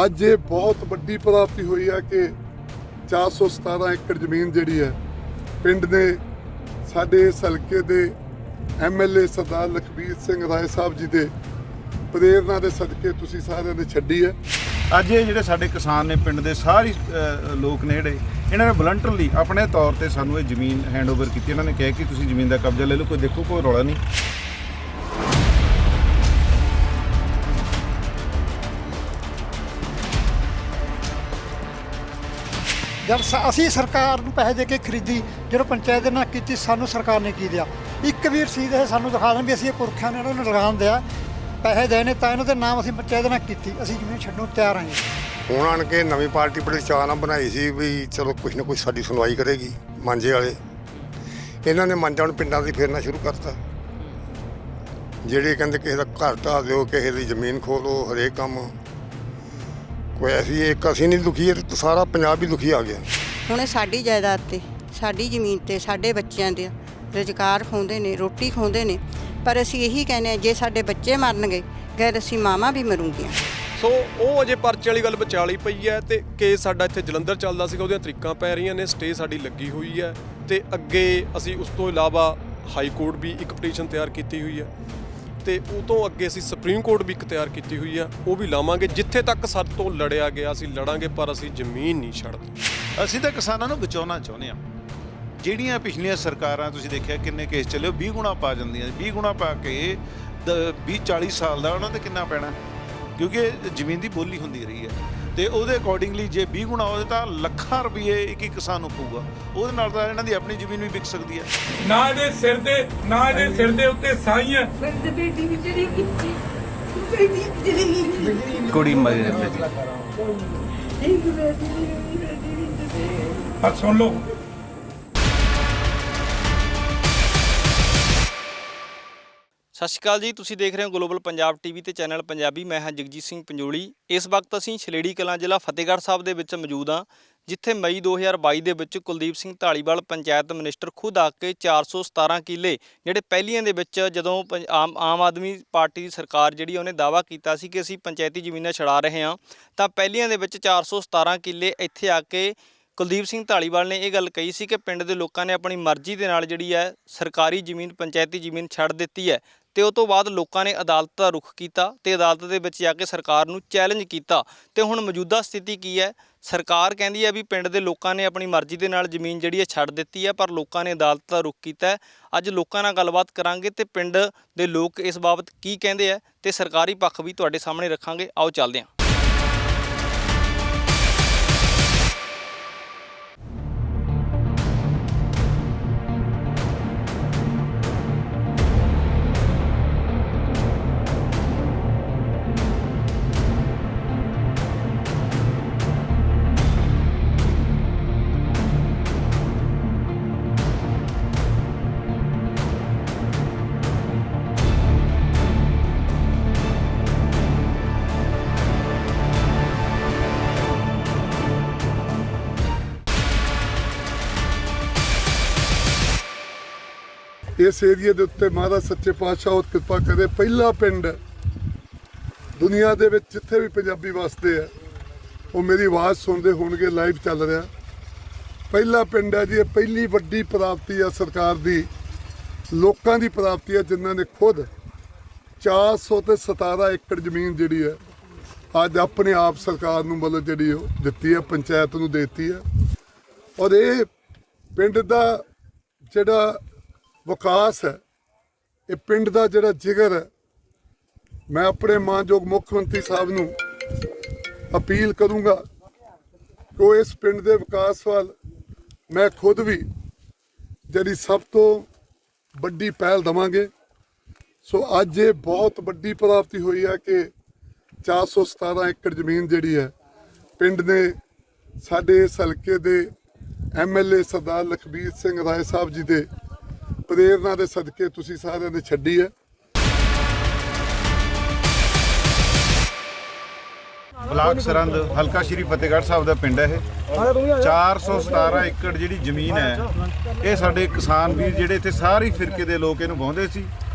ਅੱਜ ਇਹ ਬਹੁਤ ਵੱਡੀ ਪ੍ਰਾਪਤੀ ਹੋਈ ਹੈ ਕਿ 417 ਏਕੜ ਜ਼ਮੀਨ ਜਿਹੜੀ ਹੈ ਪਿੰਡ ਨੇ ਸਾਡੇ ਇਸ ਹਲਕੇ ਦੇ MLA ਸਰਦਾਰ ਲਖਬੀਰ ਸਿੰਘ ਰਾਏ ਸਾਹਿਬ ਜੀ ਦੇ ਪ੍ਰੇਰਨਾ ਦੇ ਸਦਕੇ ਤੁਸੀਂ ਸਾਰਿਆਂ ਨੇ ਛੱਡੀ ਹੈ। ਅੱਜ ਇਹ ਜਿਹੜੇ ਸਾਡੇ ਕਿਸਾਨ ਨੇ ਪਿੰਡ ਦੇ ਸਾਰੇ ਲੋਕ ਨੇ ਜਿਹੜੇ ਇਹਨਾਂ ਨੇ ਵਲੰਟਰਲੀ ਆਪਣੇ ਤੌਰ ਤੇ ਸਾਨੂੰ ਇਹ ਜ਼ਮੀਨ ਹੈਂਡਓਵਰ ਕੀਤੀ। ਇਹਨਾਂ ਨੇ ਕਿਹਾ ਕਿ ਤੁਸੀਂ ਜ਼ਮੀਨ ਦਾ ਕਬਜ਼ਾ ਲੈ ਲਓ, ਕੋਈ ਦੇਖੋ ਕੋਈ ਰੌਲਾ ਨਹੀਂ। जब असी सरकार ਨੂੰ ਪੈਸੇ ਦੇ ਕੇ ਖਰੀਦੀ, ਜਦੋਂ ਪੰਚਾਇਤ ਨਾਲ ਕੀਤੀ ਸਾਨੂੰ ਸਰਕਾਰ ਨੇ ਕੀ ਦਿਆ? ਇੱਕ ਵੀ ਰਸੀਦ ਹੈ ਸਾਨੂੰ ਦਿਖਾ ਦੇਣ ਵੀ ਅਸੀਂ ਇਹ ਪੁਰਖਿਆਂ ਨੇ ਇਹਨਾਂ ਨੂੰ ਲਗਾਨ ਦਿਆ, ਪੈਸੇ ਦੇ ਨੇ ਤਾਂ ਇਹਨਾਂ ਦੇ ਨਾਮ ਅਸੀਂ ਪੰਚਾਇਤ ਨਾਲ ਕੀਤੀ, ਅਸੀਂ ਜ਼ਮੀਨ ਛੱਡਣ ਨੂੰ ਤਿਆਰ ਹਾਂ। ਹੁਣ ਆਣ ਕੇ ਨਵੀਂ ਪਾਰਟੀ ਬੜੀ ਚਾਅ ਨਾਲ ਬਣਾਈ ਸੀ ਵੀ ਚਲੋ ਕੁਛ ਨਾ ਕੁਛ ਸਾਡੀ ਸੁਣਵਾਈ ਕਰੇਗੀ। ਮਾਂਝੇ ਵਾਲੇ ਇਹਨਾਂ ਨੇ ਮਾਂਝਾ ਨੂੰ ਪਿੰਡਾਂ ਦੀ ਫੇਰਨਾ ਸ਼ੁਰੂ ਕਰਤਾ। ਜਿਹੜੇ ਕਹਿੰਦੇ ਕਿਸੇ ਦਾ ਘਰ ਢਾਹ ਦਿਓ, ਕਿਸੇ ਦੀ ਜ਼ਮੀਨ ਖੋਲੋ, ਹਰੇਕ ਕੰਮ ਕੋਈ ਐਸੀ ਇੱਕ ਅਸੀਂ ਨਹੀਂ ਦੁਖੀ ਹੈ, ਸਾਰਾ ਪੰਜਾਬ ਹੀ ਦੁਖੀ ਆ ਗਿਆ। ਹੁਣ ਸਾਡੀ ਜਾਇਦਾਦ ਤੇ, ਸਾਡੀ ਜ਼ਮੀਨ ਤੇ, ਸਾਡੇ ਬੱਚਿਆਂ ਦੇ ਰੁਜ਼ਗਾਰ ਖੋਂਦੇ ਨੇ, ਰੋਟੀ ਖੋਂਦੇ ਨੇ। ਪਰ ਅਸੀਂ ਇਹੀ ਕਹਿੰਦੇ ਹਾਂ, ਜੇ ਸਾਡੇ ਬੱਚੇ ਮਰਨਗੇ ਗੈਰ ਅਸੀਂ ਮਾਵਾਂ ਵੀ ਮਰੂੰਗੀਆਂ। ਸੋ ਉਹ ਅਜੇ ਪਰਚੇ ਵਾਲੀ ਗੱਲ ਵਿਚਾਲੀ ਪਈ ਹੈ ਤੇ ਕੇਸ ਸਾਡਾ ਇੱਥੇ ਜਲੰਧਰ ਚੱਲਦਾ ਸੀਗਾ, ਉਹਦੀਆਂ ਤਰੀਕਾਂ ਪੈ ਰਹੀਆਂ ਨੇ, ਸਟੇ ਸਾਡੀ ਲੱਗੀ ਹੋਈ ਹੈ ਤੇ ਅੱਗੇ ਅਸੀਂ ਉਸ ਤੋਂ ਇਲਾਵਾ ਹਾਈ ਕੋਰਟ ਵੀ ਇੱਕ ਪਟੀਸ਼ਨ ਤਿਆਰ ਕੀਤੀ ਹੋਈ ਹੈ ਤੇ ਉਹ ਤੋਂ ਅੱਗੇ ਅਸੀਂ ਸੁਪਰੀਮ ਕੋਰਟ ਵੀ ਇੱਕ ਤਿਆਰ ਕੀਤੀ ਹੋਈ ਆ, ਉਹ ਵੀ ਲਾਵਾਂਗੇ। ਜਿੱਥੇ ਤੱਕ ਸਾਡੇ ਤੋਂ ਲੜਿਆ ਗਿਆ ਅਸੀਂ ਲੜਾਂਗੇ, ਪਰ ਅਸੀਂ ਜ਼ਮੀਨ ਨਹੀਂ ਛੱਡਦੇ। ਅਸੀਂ ਤਾਂ ਕਿਸਾਨਾਂ ਨੂੰ ਬਚਾਉਣਾ ਚਾਹੁੰਦੇ ਹਾਂ। ਜਿਹੜੀਆਂ ਪਿਛਲੀਆਂ ਸਰਕਾਰਾਂ ਤੁਸੀਂ ਦੇਖਿਆ ਕਿੰਨੇ ਕੇਸ ਚੱਲੇ, 20 ਗੁਣਾ ਪਾ ਜਾਂਦੀਆਂ। 20 ਗੁਣਾ ਪਾ ਕੇ 20-40 ਸਾਲ ਦਾ ਉਹਨਾਂ 'ਤੇ ਕਿੰਨਾ ਪੈਣਾ, ਕਿਉਂਕਿ ਜ਼ਮੀਨ ਦੀ ਬੋਲੀ ਹੁੰਦੀ ਰਹੀ ਹੈ ਤੇ ਉਹਦੇ ਅਕੋਰਡਿੰਗਲੀ ਜੇ 20 ਗੁਣਾ ਹੋਵੇ ਤਾਂ ਲੱਖਾਂ ਰੁਪਏ ਇੱਕ ਕਿਸਾਨ ਨੂੰ ਪਊਗਾ। ਉਹਦੇ ਨਾਲ ਤਾਂ ਇਹਨਾਂ ਦੀ ਆਪਣੀ ਜ਼ਮੀਨ ਵੀ ਵਿਕ ਸਕਦੀ ਹੈ। ਨਾ ਇਹਦੇ ਸਿਰ ਦੇ ਉੱਤੇ ਸਾਈ ਹੈ। ਕੁੜੀ ਮਰੀ ਜਾਂਦੀ ਆ ਸੁਣ ਲਓ। ਸਤਿ ਸ਼੍ਰੀ ਅਕਾਲ ਜੀ, ਤੁਸੀਂ ਦੇਖ ਰਹੇ ਹੋ ਗਲੋਬਲ ਪੰਜਾਬ ਟੀਵੀ ਤੇ ਚੈਨਲ ਪੰਜਾਬੀ। ਮੈਂ ਹਾਂ ਜਗਜੀਤ ਸਿੰਘ ਪੰਜੋਲੀ। ਇਸ ਵਕਤ ਅਸੀਂ ਛਲੇੜੀ ਕਲਾਂ ਜ਼ਿਲ੍ਹਾ ਫਤਿਹਗੜ੍ਹ ਸਾਹਿਬ ਦੇ ਵਿੱਚ ਮੌਜੂਦ ਹਾਂ, ਜਿੱਥੇ ਮਈ 2022 ਦੇ ਵਿੱਚ ਕੁਲਦੀਪ ਸਿੰਘ ਢਾਲੀਵਾਲ ਪੰਚਾਇਤ ਮਿਨਿਸਟਰ ਖੁਦ ਆ ਕੇ 417 ਕਿੱਲੇ ਜਿਹੜੇ ਪਹਿਲੀਆਂ ਦੇ ਵਿੱਚ ਜਦੋਂ ਆਮ ਆਦਮੀ ਪਾਰਟੀ ਦੀ ਸਰਕਾਰ ਜਿਹੜੀ ਉਹਨੇ ਦਾਅਵਾ ਕੀਤਾ ਸੀ ਕਿ ਅਸੀਂ ਪੰਚਾਇਤੀ ਜ਼ਮੀਨਾਂ ਛਡਾ ਰਹੇ ਹਾਂ, ਤਾਂ ਪਹਿਲੀਆਂ ਦੇ ਵਿੱਚ 417 ਕਿੱਲੇ ਇੱਥੇ ਆ ਕੇ ਕੁਲਦੀਪ ਸਿੰਘ ਢਾਲੀਵਾਲ ਨੇ ਇਹ ਗੱਲ ਕਹੀ ਸੀ ਕਿ ਪਿੰਡ ਦੇ ਲੋਕਾਂ ਨੇ ਆਪਣੀ ਮਰਜ਼ੀ ਦੇ ਨਾਲ ਜਿਹੜੀ ਹੈ ਸਰਕਾਰੀ ਜ਼ਮੀਨ, ਪੰਚਾਇਤੀ ਜ਼ਮੀਨ ਛੱਡ ਦਿੱਤੀ ਹੈ। ਤੇ ਉਹ ਤੋਂ ਬਾਅਦ ਲੋਕਾਂ ਨੇ ਅਦਾਲਤ ਦਾ ਰੁਖ ਕੀਤਾ ਤੇ ਅਦਾਲਤ ਦੇ ਵਿੱਚ ਜਾ ਕੇ ਸਰਕਾਰ ਨੂੰ ਚੈਲੰਜ ਕੀਤਾ। ਤੇ ਹੁਣ ਮੌਜੂਦਾ ਸਥਿਤੀ ਕੀ ਹੈ? ਸਰਕਾਰ ਕਹਿੰਦੀ ਹੈ ਵੀ ਪਿੰਡ ਦੇ ਲੋਕਾਂ ਨੇ ਆਪਣੀ ਮਰਜ਼ੀ ਦੇ ਨਾਲ ਜ਼ਮੀਨ ਜਿਹੜੀ ਹੈ ਛੱਡ ਦਿੱਤੀ ਹੈ, ਪਰ ਲੋਕਾਂ ਨੇ ਅਦਾਲਤ ਦਾ ਰੁਖ ਕੀਤਾ। ਅੱਜ ਲੋਕਾਂ ਨਾਲ ਗੱਲਬਾਤ ਕਰਾਂਗੇ ਤੇ ਪਿੰਡ ਦੇ ਲੋਕ ਇਸ ਬਾਬਤ ਕੀ ਕਹਿੰਦੇ ਆ ਤੇ ਸਰਕਾਰੀ ਪੱਖ ਵੀ ਤੁਹਾਡੇ ਸਾਹਮਣੇ ਰੱਖਾਂਗੇ। ਆਓ ਚੱਲਦੇ ਹਾਂ। ਇਸ ਏਰੀਏ ਦੇ ਉੱਤੇ ਮਹਾਰਾਜ ਸੱਚੇ ਪਾਤਸ਼ਾਹ ਉਹ ਕਿਰਪਾ ਕਰੇ। ਪਹਿਲਾ ਪਿੰਡ ਦੁਨੀਆ ਦੇ ਵਿੱਚ ਜਿੱਥੇ ਵੀ ਪੰਜਾਬੀ ਵਸਦੇ ਆ ਉਹ ਮੇਰੀ ਆਵਾਜ਼ ਸੁਣਦੇ ਹੋਣਗੇ, ਲਾਈਵ ਚੱਲ ਰਿਹਾ। ਪਹਿਲਾ ਪਿੰਡ ਹੈ ਜੀ, ਇਹ ਪਹਿਲੀ ਵੱਡੀ ਪ੍ਰਾਪਤੀ ਆ ਸਰਕਾਰ ਦੀ, ਲੋਕਾਂ ਦੀ ਪ੍ਰਾਪਤੀ ਹੈ ਜਿਨ੍ਹਾਂ ਨੇ ਖੁਦ 417 ਏਕੜ ਜ਼ਮੀਨ ਜਿਹੜੀ ਹੈ ਅੱਜ ਆਪਣੇ ਆਪ ਸਰਕਾਰ ਨੂੰ ਮਤਲਬ ਜਿਹੜੀ ਉਹ ਦਿੱਤੀ ਹੈ, ਪੰਚਾਇਤ ਨੂੰ ਦੇਤੀ ਹੈ। ਔਰ ਇਹ ਪਿੰਡ ਦਾ ਜਿਹੜਾ ਵਿਕਾਸ ਹੈ, ਇਹ ਪਿੰਡ ਦਾ ਜਿਹੜਾ ਜਿਗਰ ਹੈ, ਮੈਂ ਆਪਣੇ ਮਾਨਯੋਗ ਮੁੱਖ ਮੰਤਰੀ ਸਾਹਿਬ ਨੂੰ ਅਪੀਲ ਕਰੂੰਗਾ ਕਿ ਉਹ ਇਸ ਪਿੰਡ ਦੇ ਵਿਕਾਸ ਵੱਲ ਮੈਂ ਖੁਦ ਵੀ ਜਿਹੜੀ ਸਭ ਤੋਂ ਵੱਡੀ ਪਹਿਲ ਦੇਵਾਂਗੇ। ਸੋ ਅੱਜ ਇਹ ਬਹੁਤ ਵੱਡੀ ਪ੍ਰਾਪਤੀ ਹੋਈ ਹੈ ਕਿ 417 ਏਕੜ ਜ਼ਮੀਨ ਜਿਹੜੀ ਹੈ ਪਿੰਡ ਨੇ ਸਾਡੇ ਇਸ ਹਲਕੇ ਦੇ MLA ਸਰਦਾਰ ਲਖਬੀਰ ਸਿੰਘ ਰਾਏ ਸਾਹਿਬ ਜੀ ਦੇ ਪ੍ਰੇਰਨਾ ਦੇ ਸਦਕੇ ਤੁਸੀਂ ਸਾਰਿਆਂ ਨੇ ਛੱਡੀ ਹੈ। ਬਲਾਕ ਸਰਹੰਦ, ਹਲਕਾ ਸ਼੍ਰੀ ਫਤਿਹਗੜ੍ਹ ਸਾਹਿਬ ਦਾ ਪਿੰਡ ਹੈ ਇਹ। 417 ਏਕੜ ਜਿਹੜੀ ਜ਼ਮੀਨ ਹੈ, ਇਹ ਸਾਡੇ ਕਿਸਾਨ ਵੀਰ ਜਿਹੜੇ ਇੱਥੇ ਸਾਰੇ ਫਿਰਕੇ ਦੇ ਲੋਕ ਇਹਨੂੰ ਵਾਹੁੰਦੇ ਸੀ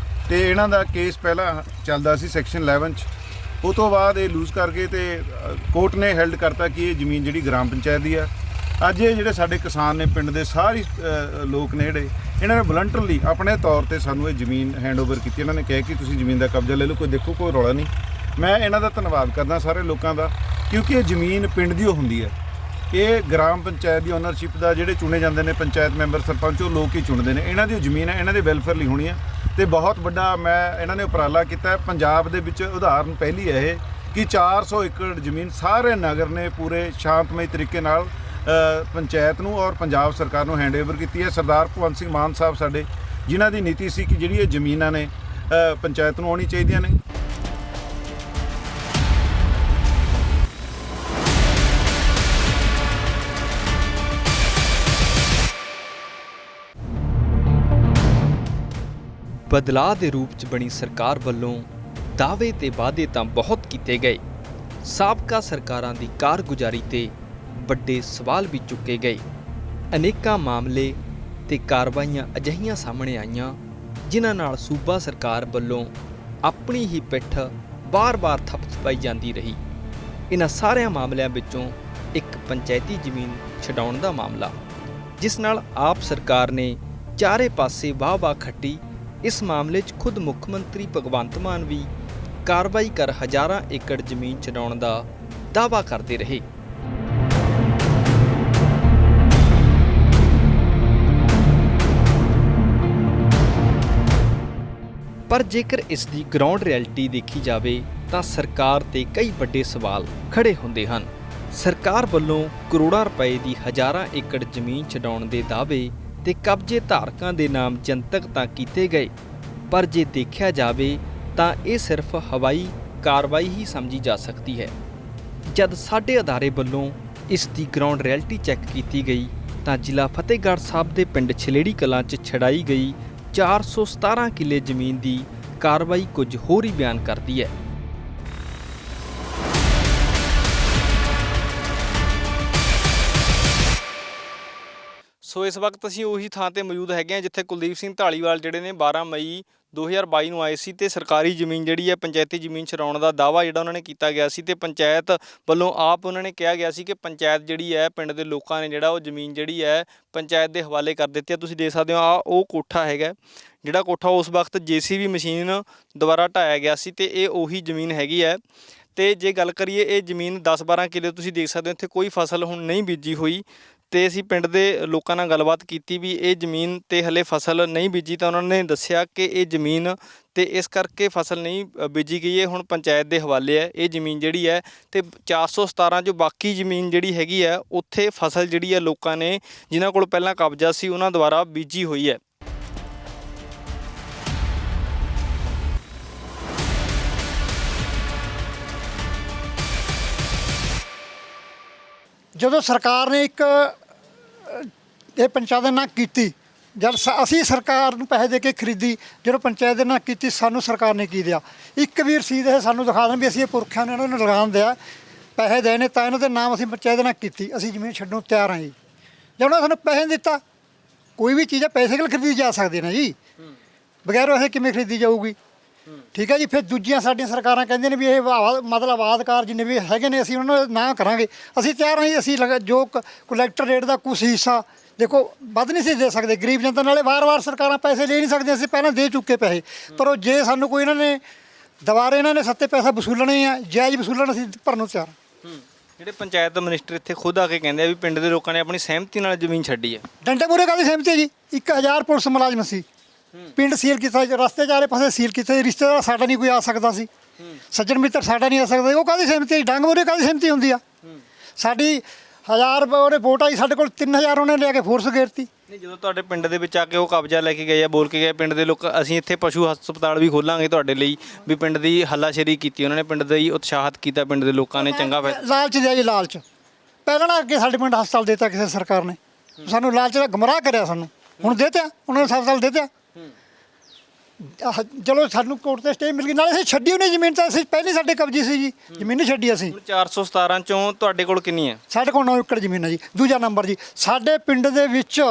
ਤੇ ਇਹਨਾਂ ਦਾ ਕੇਸ ਪਹਿਲਾਂ ਚੱਲਦਾ ਸੀ ਸੈਕਸ਼ਨ 11 'ਚ ਉਹ ਤੋਂ ਬਾਅਦ ਇਹ ਲੂਜ਼ ਕਰਕੇ ਤੇ ਕੋਰਟ ਨੇ ਹੈਲਡ ਕਰਤਾ ਕਿ ਇਹ ਜ਼ਮੀਨ ਜਿਹੜੀ ਗ੍ਰਾਮ ਪੰਚਾਇਤ ਦੀ ਆ। ਅੱਜ ਇਹ ਜਿਹੜੇ ਸਾਡੇ ਕਿਸਾਨ ਨੇ ਪਿੰਡ ਦੇ ਸਾਰੇ ਲੋਕ ਨੇ ਜਿਹੜੇ ਇਹਨਾਂ ਨੇ ਵਲੰਟਰਲੀ ਆਪਣੇ ਤੌਰ ਤੇ ਸਾਨੂੰ ਇਹ ਜ਼ਮੀਨ ਹੈਂਡਓਵਰ ਕੀਤੀ। ਇਹਨਾਂ ਨੇ ਕਿਹਾ ਕਿ ਤੁਸੀਂ ਜ਼ਮੀਨ ਦਾ ਕਬਜ਼ਾ ਲੈ ਲਓ, ਕੋਈ ਦੇਖੋ ਕੋਈ ਰੌਲਾ ਨਹੀਂ। ਮੈਂ ਇਹਨਾਂ ਦਾ ਧੰਨਵਾਦ ਕਰਦਾ ਸਾਰੇ ਲੋਕਾਂ ਦਾ, ਕਿਉਂਕਿ ਇਹ ਜ਼ਮੀਨ ਪਿੰਡ ਦੀ ਹੁੰਦੀ ਹੈ। ਇਹ ਗ੍ਰਾਮ ਪੰਚਾਇਤ ਦੀ ਓਨਰਸ਼ਿਪ ਦਾ ਜਿਹੜੇ ਚੁਣੇ ਜਾਂਦੇ ਨੇ ਪੰਚਾਇਤ ਮੈਂਬਰ ਸਰਪੰਚ ਉਹ ਲੋਕ ਹੀ ਚੁਣਦੇ ਨੇ। ਇਹਨਾਂ ਦੀ ਜ਼ਮੀਨ ਹੈ, ਇਹਨਾਂ ਦੇ ਵੈਲਫੇਅਰ ਲਈ ਹੋਣੀ ਹੈ। ਤੇ ਬਹੁਤ ਵੱਡਾ ਮੈਂ ਇਹਨਾਂ ਨੇ ਉਪਰਾਲਾ ਕੀਤਾ। ਪੰਜਾਬ ਦੇ ਵਿੱਚ ਉਦਾਹਰਨ ਪਹਿਲੀ ਹੈ ਇਹ ਕਿ 400 ਏਕੜ ਜ਼ਮੀਨ ਸਾਰੇ ਨਗਰ ਨੇ ਪੂਰੇ ਸ਼ਾਂਤਮਈ ਤਰੀਕੇ ਨਾਲ ਪੰਚਾਇਤ ਨੂੰ ਔਰ ਪੰਜਾਬ ਸਰਕਾਰ ਨੂੰ ਹੈਂਡਓਵਰ ਕੀਤੀ ਹੈ। ਸਰਦਾਰ ਭਗਵੰਤ ਸਿੰਘ ਮਾਨ ਸਾਹਿਬ ਸਾਡੇ, ਜਿਨ੍ਹਾਂ ਦੀ ਨੀਤੀ ਸੀ ਕਿ ਜਿਹੜੀ ਇਹ ਜ਼ਮੀਨਾਂ ਨੇ ਪੰਚਾਇਤ ਨੂੰ ਆਉਣੀ ਚਾਹੀਦੀਆਂ ਨੇ। ਬਦਲਾਅ ਦੇ ਰੂਪ 'ਚ ਬਣੀ ਸਰਕਾਰ ਵੱਲੋਂ ਦਾਅਵੇ ਤੇ ਵਾਅਦੇ ਤਾਂ ਬਹੁਤ ਕੀਤੇ ਗਏ। ਸਾਬਕਾ ਸਰਕਾਰਾਂ ਦੀ ਕਾਰਗੁਜ਼ਾਰੀ ਤੇ ਵੱਡੇ ਸਵਾਲ ਵੀ ਚੁੱਕੇ ਗਏ। ਅਨੇਕਾਂ ਮਾਮਲੇ ਤੇ ਕਾਰਵਾਈਆਂ ਅਜਿਹੀਆਂ ਸਾਹਮਣੇ ਆਈਆਂ ਜਿਨ੍ਹਾਂ ਨਾਲ ਸੂਬਾ ਸਰਕਾਰ ਵੱਲੋਂ ਆਪਣੀ ਹੀ ਪਿੱਠ ਬਾਰ-ਬਾਰ ਥਪਥਪਾਈ ਜਾਂਦੀ ਰਹੀ। ਇਹਨਾਂ ਸਾਰਿਆਂ ਮਾਮਲਿਆਂ ਵਿੱਚੋਂ ਇੱਕ ਪੰਚਾਇਤੀ ਜ਼ਮੀਨ ਛਡਾਉਣ ਦਾ ਮਾਮਲਾ, ਜਿਸ ਨਾਲ ਆਪ ਸਰਕਾਰ ਨੇ ਚਾਰੇ ਪਾਸੇ ਵਾਹ-ਵਾਹ ਖੱਟੀ। ਇਸ ਮਾਮਲੇ 'ਚ ਖੁਦ ਮੁੱਖ ਮੰਤਰੀ ਭਗਵੰਤ ਮਾਨ ਵੀ ਕਾਰਵਾਈ ਕਰ ਹਜ਼ਾਰਾਂ ਏਕੜ ਜ਼ਮੀਨ ਛਡਾਉਣ ਦਾ ਦਾਅਵਾ ਕਰਦੇ ਰਹੇ। ਪਰ ਜੇਕਰ ਇਸ ਦੀ ਗਰਾਊਂਡ ਰਿਐਲਿਟੀ ਦੇਖੀ ਜਾਵੇ ਤਾਂ ਸਰਕਾਰ ਤੇ ਕਈ ਵੱਡੇ ਸਵਾਲ ਖੜੇ ਹੁੰਦੇ ਹਨ। ਸਰਕਾਰ ਵੱਲੋਂ ਕਰੋੜਾਂ ਰੁਪਏ ਦੀ ਹਜ਼ਾਰਾਂ ਏਕੜ ਜ਼ਮੀਨ ਛਡਾਉਣ ਦੇ ਦਾਅਵੇ ਤੇ ਕਬਜ਼ੇ ਧਾਰਕਾਂ ਦੇ ਨਾਮ ਜਨਤਕ ਤਾਂ ਕੀਤੇ ਗਏ, ਪਰ ਜੇ ਦੇਖਿਆ ਜਾਵੇ ਤਾਂ ਇਹ ਸਿਰਫ ਹਵਾਈ ਕਾਰਵਾਈ ਹੀ ਸਮਝੀ ਜਾ ਸਕਦੀ ਹੈ। ਜਦ ਸਾਡੇ ਅਦਾਰੇ ਵੱਲੋਂ ਇਸ ਦੀ ਗਰਾਊਂਡ ਰਿਐਲਿਟੀ ਚੈੱਕ ਕੀਤੀ ਗਈ ਤਾਂ ਜ਼ਿਲ੍ਹਾ ਫਤਿਹਗੜ੍ਹ ਸਾਹਿਬ ਦੇ ਪਿੰਡ ਛਲੇੜੀ ਕਲਾਂ 'ਚ ਛਡਾਈ ਗਈ 417 ਕਿੱਲੇ ਜ਼ਮੀਨ ਦੀ ਕਾਰਵਾਈ ਕੁਝ ਹੋਰ ਹੀ ਬਿਆਨ ਕਰਦੀ ਹੈ। ਸੋ ਇਸ ਵਕਤ ਅਸੀਂ ਉਹੀ ਥਾਂ ਤੇ ਮੌਜੂਦ ਹੈਗੇ ਹਾਂ ਜਿੱਥੇ ਕੁਲਦੀਪ ਸਿੰਘ ਢਾਲੀਵਾਲ ਜਿਹੜੇ ਨੇ 12 ਮਈ 2022 ਨੂੰ ਆਏ ਸੀ ਤੇ ਸਰਕਾਰੀ ਜ਼ਮੀਨ ਜਿਹੜੀ ਹੈ ਪੰਚਾਇਤੀ ਜ਼ਮੀਨ ਛਡਾਉਣ ਦਾ ਦਾਅਵਾ ਜਿਹੜਾ ਉਹਨਾਂ ਨੇ ਕੀਤਾ ਗਿਆ ਸੀ ਤੇ ਪੰਚਾਇਤ ਵੱਲੋਂ ਆਪ ਉਹਨਾਂ ਨੇ ਕਿਹਾ ਗਿਆ ਸੀ ਕਿ ਪੰਚਾਇਤ ਜਿਹੜੀ ਹੈ ਪਿੰਡ ਦੇ ਲੋਕਾਂ ਨੇ ਜਿਹੜਾ ਉਹ ਜ਼ਮੀਨ ਜਿਹੜੀ ਹੈ ਪੰਚਾਇਤ ਦੇ ਹਵਾਲੇ ਕਰ ਦਿੱਤੀ ਹੈ। ਤੁਸੀਂ ਦੇਖ ਸਕਦੇ ਹੋ ਆ ਉਹ ਕੋਠਾ ਹੈਗਾ, ਜਿਹੜਾ ਕੋਠਾ ਉਸ ਵਕਤ JCB ਮਸ਼ੀਨ ਦੁਆਰਾ ਢਾਇਆ ਗਿਆ ਸੀ ਤੇ ਇਹ ਉਹੀ ਜ਼ਮੀਨ ਹੈਗੀ ਹੈ। ਤੇ ਜੇ ਗੱਲ ਕਰੀਏ ਇਹ ਜ਼ਮੀਨ 10-12 ਕਿੱਲੇ ਤੁਸੀਂ ਦੇਖ ਸਕਦੇ ਹੋ, ਇੱਥੇ ਕੋਈ ਫਸਲ ਹੁਣ ਨਹੀਂ ਬੀਜੀ ਹੋਈ ਤੇ ਅਸੀਂ ਪਿੰਡ ਦੇ ਲੋਕਾਂ ਨਾਲ ਗੱਲਬਾਤ ਕੀਤੀ ਵੀ ਇਹ ਜ਼ਮੀਨ ਤੇ ਹਲੇ ਫਸਲ ਨਹੀਂ ਬੀਜੀ ਤਾਂ ਉਹਨਾਂ ਨੇ ਦੱਸਿਆ ਕਿ ਇਹ ਜ਼ਮੀਨ ਤੇ ਇਸ ਕਰਕੇ ਫਸਲ ਨਹੀਂ ਬੀਜੀ ਗਈ ਹੈ, ਹੁਣ ਪੰਚਾਇਤ ਦੇ ਹਵਾਲੇ ਹੈ ਇਹ ਜ਼ਮੀਨ ਜਿਹੜੀ ਹੈ। ਤੇ 417 ਜੋ ਬਾਕੀ ਜ਼ਮੀਨ ਜਿਹੜੀ ਹੈਗੀ ਹੈ ਉੱਥੇ ਫਸਲ ਜਿਹੜੀ ਹੈ ਲੋਕਾਂ ਨੇ ਜਿਨ੍ਹਾਂ ਕੋਲ ਪਹਿਲਾਂ ਕਬਜ਼ਾ ਸੀ ਉਹਨਾਂ ਦੁਆਰਾ ਬੀਜੀ ਹੋਈ ਹੈ। ਜਦੋਂ ਸਰਕਾਰ ਨੇ ਇੱਕ ਇਹ ਪੰਚਾਇਤ ਦੇ ਨਾਂ ਕੀਤੀ, ਜਦ ਅਸੀਂ ਸਰਕਾਰ ਨੂੰ ਪੈਸੇ ਦੇ ਕੇ ਖਰੀਦੀ, ਜਦੋਂ ਪੰਚਾਇਤ ਦੇ ਨਾਂ ਕੀਤੀ ਸਾਨੂੰ ਸਰਕਾਰ ਨੇ ਕੀ ਦਿਆ? ਇੱਕ ਵੀ ਰਸੀਦ ਇਹ ਸਾਨੂੰ ਦਿਖਾ ਦੇਣ ਵੀ ਅਸੀਂ ਇਹ ਪੁਰਖਿਆਂ ਨੇ ਇਹਨਾਂ ਨੂੰ ਲਗਾਨ ਦਿਆ, ਪੈਸੇ ਦੇ ਨੇ ਤਾਂ ਇਹਨਾਂ ਦੇ ਨਾਮ ਅਸੀਂ ਪੰਚਾਇਤ ਦੇ ਨਾਂ ਕੀਤੀ, ਅਸੀਂ ਜ਼ਮੀਨ ਛੱਡਣ ਨੂੰ ਤਿਆਰ ਹਾਂ ਜੀ। ਜੇ ਉਹਨਾਂ ਸਾਨੂੰ ਪੈਸੇ ਨਹੀਂ ਦਿੱਤਾ, ਕੋਈ ਵੀ ਚੀਜ਼ ਹੈ ਪੈਸੇ ਨਾਲ ਖਰੀਦੀ ਜਾ ਸਕਦੀ ਨਾ ਜੀ, ਬਗੈਰ ਪੈਸੇ ਕਿਵੇਂ ਖਰੀਦੀ ਜਾਊਗੀ? ਠੀਕ ਹੈ ਜੀ। ਫਿਰ ਦੂਜੀਆਂ ਸਾਡੀਆਂ ਸਰਕਾਰਾਂ ਕਹਿੰਦੀਆਂ ਨੇ ਵੀ ਇਹ ਮਤਲਬ ਆਬਾਦਕਾਰ ਜਿੰਨੇ ਵੀ ਹੈਗੇ ਨੇ ਅਸੀਂ ਉਹਨਾਂ ਨੂੰ ਨਾ ਕਰਾਂਗੇ, ਅਸੀਂ ਤਿਆਰ ਹਾਂ ਜੀ। ਅਸੀਂ ਜੋ ਕਲੈਕਟਰ ਰੇਟ ਦਾ ਕੁਛ ਹਿੱਸਾ ਦੇਖੋ ਵੱਧ ਨਹੀਂ ਸੀ ਦੇ ਸਕਦੇ, ਗਰੀਬ ਜਨਤਾ ਨਾਲੇ ਵਾਰ-ਵਾਰ ਸਰਕਾਰਾਂ ਪੈਸੇ ਲੈ ਨਹੀਂ ਸਕਦੀਆਂ, ਅਸੀਂ ਪਹਿਲਾਂ ਦੇ ਚੁੱਕੇ ਪੈਸੇ, ਪਰ ਉਹ ਜੇ ਸਾਨੂੰ ਕੋਈ ਇਹਨਾਂ ਨੇ ਦੁਬਾਰਾ ਇਹਨਾਂ ਨੇ ਸੱਤੇ ਪੈਸਾ ਵਸੂਲਣੇ ਆ, ਜਾਇਜ਼ ਵਸੂਲਣ, ਅਸੀਂ ਭਰਨ ਨੂੰ ਤਿਆਰ। ਜਿਹੜੇ ਪੰਚਾਇਤ ਮਿਨਿਸਟਰ ਇੱਥੇ ਖੁਦ ਆ ਕੇ ਕਹਿੰਦੇ ਆ ਵੀ ਪਿੰਡ ਦੇ ਲੋਕਾਂ ਨੇ ਆਪਣੀ ਸਹਿਮਤੀ ਨਾਲ ਜ਼ਮੀਨ ਛੱਡੀ ਹੈ। ਡੰਡੇ ਮੂਹਰੇ ਕਾਹਦੀ ਸਹਿਮਤੀ ਹੈ ਜੀ? 1000 ਪੁਲਿਸ ਮੁਲਾਜ਼ਮ ਸੀ, ਪਿੰਡ ਸੀਲ ਕੀਤਾ, ਰਸਤੇ ਚਾਰੇ ਪਾਸੇ ਸੀਲ ਕੀਤੇ, ਰਿਸ਼ਤੇਦਾਰ ਸਾਡਾ ਨਹੀਂ ਕੋਈ ਆ ਸਕਦਾ ਸੀ, ਸੱਜਣ ਮਿੱਤਰ ਸਾਡਾ ਨਹੀਂ ਆ ਸਕਦਾ, ਉਹ ਕਾਹਦੀ ਸਹਿਮਤੀ? ਡੰਗ ਮੂਹਰੇ ਕਾਹਦੀ ਸਹਿਮਤੀ ਹੁੰਦੀ ਆ? ਸਾਡੀ 1000 ਉਹਨੇ ਵੋਟ ਆਈ, ਸਾਡੇ ਕੋਲ 3000 ਉਹਨੇ ਲਿਆ ਕੇ ਫੋਰਸ ਗੇਰਤੀ। ਨਹੀਂ, ਜਦੋਂ ਤੁਹਾਡੇ ਪਿੰਡ ਦੇ ਵਿੱਚ ਆ ਕੇ ਉਹ ਕਬਜ਼ਾ ਲੈ ਕੇ ਗਏ ਆ, ਬੋਲ ਕੇ ਗਏ ਪਿੰਡ ਦੇ ਲੋਕ ਅਸੀਂ ਇੱਥੇ ਪਸ਼ੂ ਹਸਪਤਾਲ ਵੀ ਖੋਲਾਂਗੇ ਤੁਹਾਡੇ ਲਈ, ਵੀ ਪਿੰਡ ਦੀ ਹੱਲਾਸ਼ੇਰੀ ਕੀਤੀ ਉਹਨਾਂ ਨੇ, ਪਿੰਡ ਦਾ ਹੀ ਉਤਸ਼ਾਹਿਤ ਕੀਤਾ ਪਿੰਡ ਦੇ ਲੋਕਾਂ ਨੇ, ਚੰਗਾ ਲਾਲਚ ਦਿਆ ਜੀ, ਲਾਲਚ। ਪਹਿਲਾਂ ਨਾ ਅੱਗੇ ਸਾਡੇ ਪਿੰਡ ਹਸਪਤਾਲ ਦੇਤਾ ਕਿਸੇ ਸਰਕਾਰ ਨੇ, ਸਾਨੂੰ ਲਾਲਚ ਦਾ ਗੁੰਮਰਾਹ ਕਰਿਆ, ਸਾਨੂੰ ਹੁਣ ਦੇਤਾ ਉਹਨਾਂ ਨੇ ਹਸਪਤਾਲ ਦੇਤਾ। ਚਲੋ ਸਾਨੂੰ ਕੋਰਟ ਤੇ ਸਟੇ ਮਿਲ ਗਈ, ਨਾਲੇ ਅਸੀਂ ਛੱਡੀ ਉਹਨੇ ਜ਼ਮੀਨ, ਤਾਂ ਅਸੀਂ ਪਹਿਲੀ ਸਾਡੇ ਕਬਜ਼ੇ ਸੀ ਜੀ, ਜ਼ਮੀਨ ਨਹੀਂ ਛੱਡੀ ਅਸੀਂ। 417 ਚੋਂ ਤੁਹਾਡੇ ਕੋਲ ਕਿੰਨੀ ਹੈ? ਸਾਡੇ ਕੋਲ 9 ਏਕੜ ਜ਼ਮੀਨ ਹੈ ਜੀ। ਦੂਜਾ ਨੰਬਰ ਜੀ, ਸਾਡੇ ਪਿੰਡ ਦੇ ਵਿੱਚ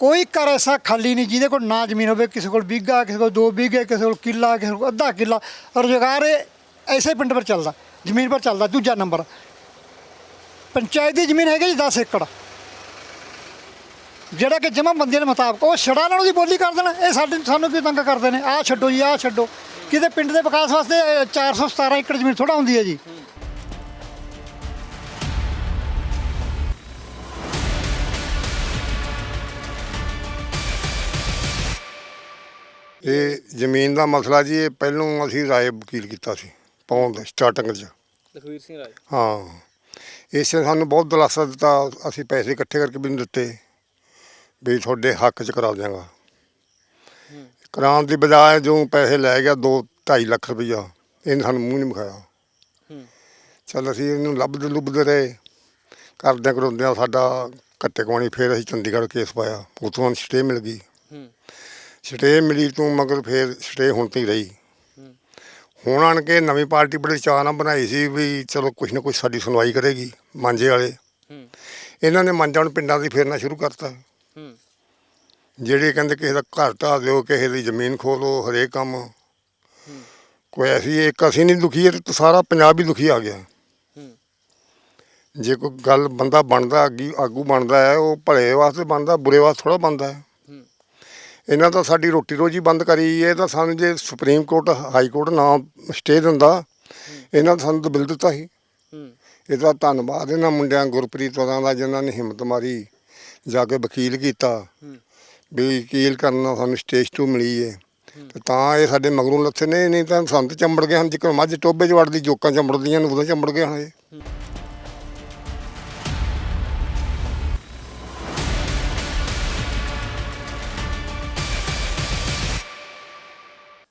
ਕੋਈ ਘਰ ਐਸਾ ਖਾਲੀ ਨਹੀਂ ਜਿਹਦੇ ਕੋਲ ਨਾ ਜ਼ਮੀਨ ਹੋਵੇ, ਕਿਸੇ ਕੋਲ ਬਿੱਗਾ, ਕਿਸੇ ਕੋਲ 2 ਬਿੱਗੇ, ਕਿਸੇ ਕੋਲ ਕਿੱਲਾ, ਕਿਸੇ ਕੋਲ ਅੱਧਾ ਕਿੱਲਾ। ਰੁਜ਼ਗਾਰ ਐਸੇ ਪਿੰਡ ਪਰ ਚੱਲਦਾ, ਜ਼ਮੀਨ ਪਰ ਚੱਲਦਾ। ਦੂਜਾ ਨੰਬਰ, ਪੰਚਾਇਤ ਦੀ ਜ਼ਮੀਨ ਹੈਗੀ ਜੀ 10 ਏਕੜ, ਜਿਹੜਾ ਕਿ ਜਮ੍ਹਾਂ ਬੰਦੀਆਂ ਦੇ ਮੁਤਾਬਕ ਉਹ ਛੜਾ ਨਾਲ ਉਹਦੀ ਬੋਲੀ ਕਰ ਦੇਣਾ। ਇਹ ਸਾਨੂੰ ਕਿਉਂ ਤੰਗ ਕਰਦੇ ਨੇ? ਆਹ ਛੱਡੋ ਜੀ, ਆਹ ਛੱਡੋ। ਕਿਤੇ ਪਿੰਡ ਦੇ ਵਿਕਾਸ ਵਾਸਤੇ 417 ਏਕੜ ਜ਼ਮੀਨ ਥੋੜਾ ਹੁੰਦੀ ਹੈ ਜੀ। ਇਹ ਜ਼ਮੀਨ ਦਾ ਮਸਲਾ ਜੀ, ਇਹ ਪਹਿਲੋਂ ਅਸੀਂ ਰਾਏ ਵਕੀਲ ਕੀਤਾ ਸੀ ਪਾਉਣ ਸਟਾਰਟਿੰਗ 'ਚ। ਲਖਵੀਰ ਸਿੰਘ ਰਾਏ। ਹਾਂ, ਇਸੇ ਸਾਨੂੰ ਬਹੁਤ ਦਿਲਾਸਾ ਦਿੱਤਾ। ਅਸੀਂ ਪੈਸੇ ਇਕੱਠੇ ਕਰਕੇ ਵੀ ਨਹੀਂ ਦਿੱਤੇ ਵੀ ਤੁਹਾਡੇ ਹੱਕ 'ਚ ਕਰਾ ਦਿਆਂਗਾ। ਕਰਾਉਣ ਦੀ ਬਜਾਏ ਜੋ ਪੈਸੇ ਲੈ ਗਿਆ 2-2.5 ਲੱਖ ਰੁਪਈਆ, ਇਹਨੇ ਸਾਨੂੰ ਮੂੰਹ ਨਹੀਂ ਵਿਖਾਇਆ। ਚੱਲ ਅਸੀਂ ਇਹਨੂੰ ਲੱਭਦੇ ਰਹੇ, ਕਰਦਿਆਂ ਕਰਾਉਂਦਿਆਂ ਸਾਡਾ ਘੱਟੇ ਕਮਾਣੀ। ਫਿਰ ਅਸੀਂ ਚੰਡੀਗੜ੍ਹ ਕੇਸ ਪਾਇਆ, ਉੱਥੋਂ ਸਾਨੂੰ ਸਟੇ ਮਿਲ ਗਈ। ਸਟੇ ਮਿਲੀ ਤੋਂ ਮਗਰ ਫਿਰ ਸਟੇ ਹੁਣ ਤੇ ਹੀ ਰਹੀ। ਹੁਣ ਆਣ ਕੇ ਨਵੀਂ ਪਾਰਟੀ ਬੜੀ ਚਾਅ ਨਾਲ ਬਣਾਈ ਸੀ ਵੀ ਚਲੋ ਕੁਛ ਨਾ ਕੁਛ ਸਾਡੀ ਸੁਣਵਾਈ ਕਰੇਗੀ ਮਾਂਝੇ ਵਾਲੇ। ਇਹਨਾਂ ਨੇ ਮਾਂਝਾਂ ਨੂੰ ਪਿੰਡਾਂ ਦੀ ਫੇਰਨਾ ਸ਼ੁਰੂ ਕਰਤਾ। ਜਿਹੜੇ ਕਹਿੰਦੇ ਕਿਸੇ ਦਾ ਘਰ ਢਾਹ ਦਿਓ, ਕਿਸੇ ਦੀ ਜ਼ਮੀਨ ਖੋਹ ਲਓ, ਹਰੇਕ ਕੰਮ। ਕੋਈ ਇੱਕ ਅਸੀਂ ਨਹੀਂ ਦੁਖੀ, ਇਹ ਤਾਂ ਸਾਰਾ ਪੰਜਾਬ ਹੀ ਦੁਖੀ ਆ ਗਿਆ। ਜੇ ਕੋਈ ਗੱਲ ਬੰਦਾ ਬਣਦਾ, ਆਗੂ ਬਣਦਾ ਹੈ, ਉਹ ਭਲੇ ਵਾਸਤੇ ਬਣਦਾ, ਬੁਰੇ ਵਾਸਤੇ ਥੋੜ੍ਹਾ ਬਣਦਾ ਹੈ। ਇਹਨਾਂ ਤਾਂ ਸਾਡੀ ਰੋਟੀ ਰੋਜੀ ਬੰਦ ਕਰੀ ਹੈ। ਤਾਂ ਸਾਨੂੰ ਜੇ ਸੁਪਰੀਮ ਕੋਰਟ, ਹਾਈ ਕੋਰਟ ਨਾ ਸਟੇ ਦਿੰਦਾ, ਇਹਨਾਂ ਤਾਂ ਸਾਨੂੰ ਤਾਂ ਬਿੱਲ ਦਿੱਤਾ ਸੀ। ਇਹਦਾ ਧੰਨਵਾਦ ਇਹਨਾਂ ਮੁੰਡਿਆਂ ਗੁਰਪ੍ਰੀਤ ਹੋਰਾਂ ਦਾ, ਜਿਨ੍ਹਾਂ ਨੇ ਹਿੰਮਤ ਮਾਰੀ ਜਾ ਕੇ ਵਕੀਲ ਕੀਤਾ ਵੀ ਵਕੀਲ ਕਰਨਾ ਸਾਨੂੰ ਸਟੇਜ 2 ਮਿਲੀ ਹੈ। ਤੇ ਤਾਂ ਇਹ ਸਾਡੇ ਮਗਰੋਂ ਲੱਥੇ ਨੇ, ਨਹੀਂ ਤਾਂ ਸਾਨੂੰ ਤਾਂ ਚੰਬੜ ਗਏ ਹਨ। ਜਿੱਕਣ ਮੱਝ ਟੋਭੇ 'ਚ ਵੜਦੀ, ਜੋਕਾਂ ਚੰਬੜਦੀਆਂ ਨੇ, ਉਦੋਂ ਚੰਬੜ ਗਏ ਹਨ ਇਹ।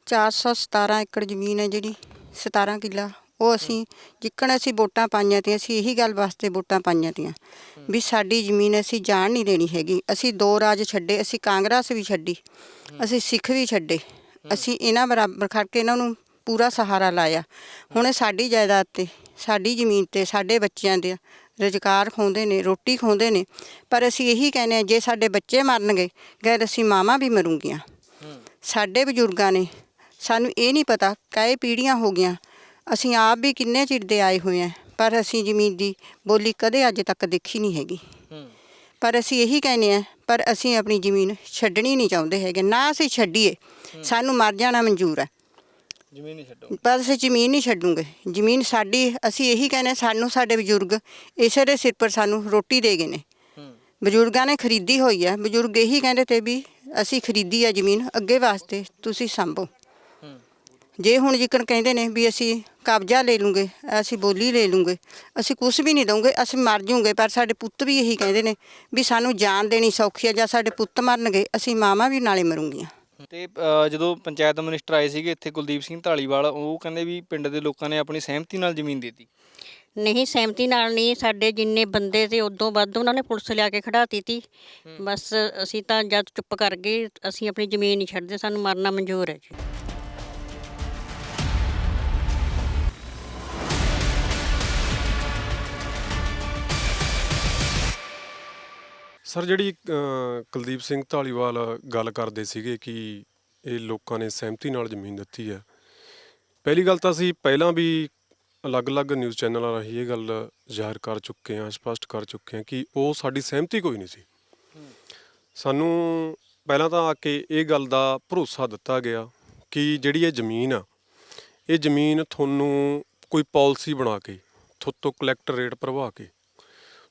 ਚਾਰ 417 ਏਕੜ ਜ਼ਮੀਨ ਹੈ ਜਿਹੜੀ 17 ਕਿੱਲਾ, ਉਹ ਅਸੀਂ ਜਿੱਕਣ ਅਸੀਂ ਵੋਟਾਂ ਪਾਈਆਂ ਤੀਆਂ, ਅਸੀਂ ਇਹੀ ਗੱਲ ਵਾਸਤੇ ਵੋਟਾਂ ਪਾਈਆਂ ਤੀਆਂ ਵੀ ਸਾਡੀ ਜ਼ਮੀਨ ਅਸੀਂ ਜਾਣ ਨਹੀਂ ਦੇਣੀ ਹੈਗੀ। ਅਸੀਂ 2 ਰਾਜ ਛੱਡੇ, ਅਸੀਂ ਕਾਂਗਰਸ ਵੀ ਛੱਡੀ, ਅਸੀਂ ਸਿੱਖ ਵੀ ਛੱਡੇ, ਅਸੀਂ ਇਹਨਾਂ ਬਰਾਬਰ ਖੜ ਕੇ ਇਹਨਾਂ ਨੂੰ ਪੂਰਾ ਸਹਾਰਾ ਲਾਇਆ। ਹੁਣ ਸਾਡੀ ਜਾਇਦਾਦ 'ਤੇ, ਸਾਡੀ ਜ਼ਮੀਨ 'ਤੇ ਸਾਡੇ ਬੱਚਿਆਂ ਦੇ ਰੁਜ਼ਗਾਰ ਖੋਂਦੇ ਨੇ, ਰੋਟੀ ਖੋਂਦੇ ਨੇ। ਪਰ ਅਸੀਂ ਇਹੀ ਕਹਿੰਦੇ ਹਾਂ, ਜੇ ਸਾਡੇ ਬੱਚੇ ਮਰਨਗੇ ਗੈਰ, ਅਸੀਂ ਮਾਵਾਂ ਵੀ ਮਰੂੰਗੀਆਂ। ਸਾਡੇ ਬਜ਼ੁਰਗਾਂ ਨੇ, ਸਾਨੂੰ ਇਹ ਨਹੀਂ ਪਤਾ ਕਈ ਪੀੜ੍ਹੀਆਂ ਹੋ ਗਈਆਂ, ਅਸੀਂ ਆਪ ਵੀ ਕਿੰਨੇ ਚਿਰ ਦੇ ਆਏ ਹੋਏ ਹਾਂ, ਪਰ ਅਸੀਂ ਜ਼ਮੀਨ ਦੀ ਬੋਲੀ ਕਦੇ ਅੱਜ ਤੱਕ ਦੇਖੀ ਨਹੀਂ ਹੈਗੀ। ਪਰ ਅਸੀਂ ਇਹੀ ਕਹਿੰਦੇ ਹਾਂ, ਪਰ ਅਸੀਂ ਆਪਣੀ ਜ਼ਮੀਨ ਛੱਡਣੀ ਨਹੀਂ ਚਾਹੁੰਦੇ ਹੈਗੇ। ਨਾ ਅਸੀਂ ਛੱਡੀਏ, ਸਾਨੂੰ ਮਰ ਜਾਣਾ ਮਨਜ਼ੂਰ ਹੈ, ਜ਼ਮੀਨ ਨਹੀਂ ਛੱਡੋ। ਪਰ ਅਸੀਂ ਜ਼ਮੀਨ ਨਹੀਂ ਛੱਡੂਗੇ। ਜ਼ਮੀਨ ਸਾਡੀ, ਅਸੀਂ ਇਹੀ ਕਹਿੰਦੇ ਸਾਨੂੰ ਸਾਡੇ ਬਜ਼ੁਰਗ ਇਸੇ ਦੇ ਸਿਰ ਪਰ ਸਾਨੂੰ ਰੋਟੀ ਦੇ ਗਏ ਨੇ। ਬਜ਼ੁਰਗਾਂ ਨੇ ਖਰੀਦੀ ਹੋਈ ਹੈ। ਬਜ਼ੁਰਗ ਇਹੀ ਕਹਿੰਦੇ ਤੇ ਵੀ ਅਸੀਂ ਖਰੀਦੀ ਹੈ ਜ਼ਮੀਨ, ਅੱਗੇ ਵਾਸਤੇ ਤੁਸੀਂ ਸੰਭੋ। ਜੇ ਹੁਣ ਜਿੱਕਣ ਕਹਿੰਦੇ ਨੇ ਵੀ ਅਸੀਂ ਕਬਜ਼ਾ ਲੈ ਲੂੰਗੇ, ਅਸੀਂ ਬੋਲੀ ਲੈ ਲੂੰਗੇ, ਅਸੀਂ ਕੁਛ ਵੀ ਨਹੀਂ ਦਊਂਗੇ, ਅਸੀਂ ਮਰ ਜੂੰਗੇ। ਪਰ ਸਾਡੇ ਪੁੱਤ ਵੀ ਇਹੀ ਕਹਿੰਦੇ ਨੇ ਵੀ ਸਾਨੂੰ ਜਾਨ ਦੇਣੀ ਸੌਖੀ ਹੈ, ਜਾਂ ਸਾਡੇ ਪੁੱਤ ਮਰਨਗੇ ਅਸੀਂ ਮਾਵਾਂ ਵੀ ਨਾਲੇ ਮਰੂੰਗੀਆਂ। ਤੇ ਜਦੋਂ ਪੰਚਾਇਤ ਮਿਨਿਸਟਰ ਆਏ ਸੀਗੇ ਇੱਥੇ ਕੁਲਦੀਪ ਸਿੰਘ ਧਾਲੀਵਾਲ, ਉਹ ਕਹਿੰਦੇ ਵੀ ਪਿੰਡ ਦੇ ਲੋਕਾਂ ਨੇ ਆਪਣੀ ਸਹਿਮਤੀ ਨਾਲ ਜ਼ਮੀਨ ਦੇ ਦਿੱਤੀ। ਨਹੀਂ, ਸਹਿਮਤੀ ਨਾਲ ਨਹੀਂ। ਸਾਡੇ ਜਿੰਨੇ ਬੰਦੇ ਤੇ ਉਦੋਂ ਵੱਧ ਉਹਨਾਂ ਨੇ ਪੁਲਿਸ ਲਿਆ ਕੇ ਖੜਾਤੀ ਤੀ। ਬਸ ਅਸੀਂ ਤਾਂ ਜਦ ਚੁੱਪ ਕਰ ਗਏ, ਅਸੀਂ ਆਪਣੀ ਜ਼ਮੀਨ ਨਹੀਂ ਛੱਡਦੇ, ਸਾਨੂੰ ਮਰਨਾ ਮਨਜ਼ੂਰ ਹੈ ਜੀ। ਸਰ, ਜਿਹੜੀ ਕੁਲਦੀਪ ਸਿੰਘ ਧਾਲੀਵਾਲ ਗੱਲ ਕਰਦੇ ਸੀਗੇ ਕਿ ਇਹ ਲੋਕਾਂ ਨੇ ਸਹਿਮਤੀ ਨਾਲ ਜ਼ਮੀਨ ਦਿੱਤੀ ਹੈ, ਪਹਿਲੀ ਗੱਲ ਤਾਂ ਅਸੀਂ ਪਹਿਲਾਂ ਵੀ ਅਲੱਗ-ਅਲੱਗ ਨਿਊਜ਼ ਚੈਨਲਾਂ ਰਾਹੀਂ ਇਹ ਗੱਲ ਜ਼ਾਹਿਰ ਕਰ ਚੁੱਕੇ ਹਾਂ, ਸਪਸ਼ਟ ਕਰ ਚੁੱਕੇ ਹਾਂ ਕਿ ਉਹ ਸਾਡੀ ਸਹਿਮਤੀ ਕੋਈ ਨਹੀਂ ਸੀ। ਸਾਨੂੰ ਪਹਿਲਾਂ ਤਾਂ ਆ ਕੇ ਇਹ ਗੱਲ ਦਾ ਭਰੋਸਾ ਦਿੱਤਾ ਗਿਆ ਕਿ ਜਿਹੜੀ ਇਹ ਜ਼ਮੀਨ ਆ, ਇਹ ਜ਼ਮੀਨ ਤੁਹਾਨੂੰ ਕੋਈ ਪਾਲਿਸੀ ਬਣਾ ਕੇ, ਤੁਹਾਤੋਂ ਕਲੈਕਟਰ ਰੇਟ ਭਰਵਾ ਕੇ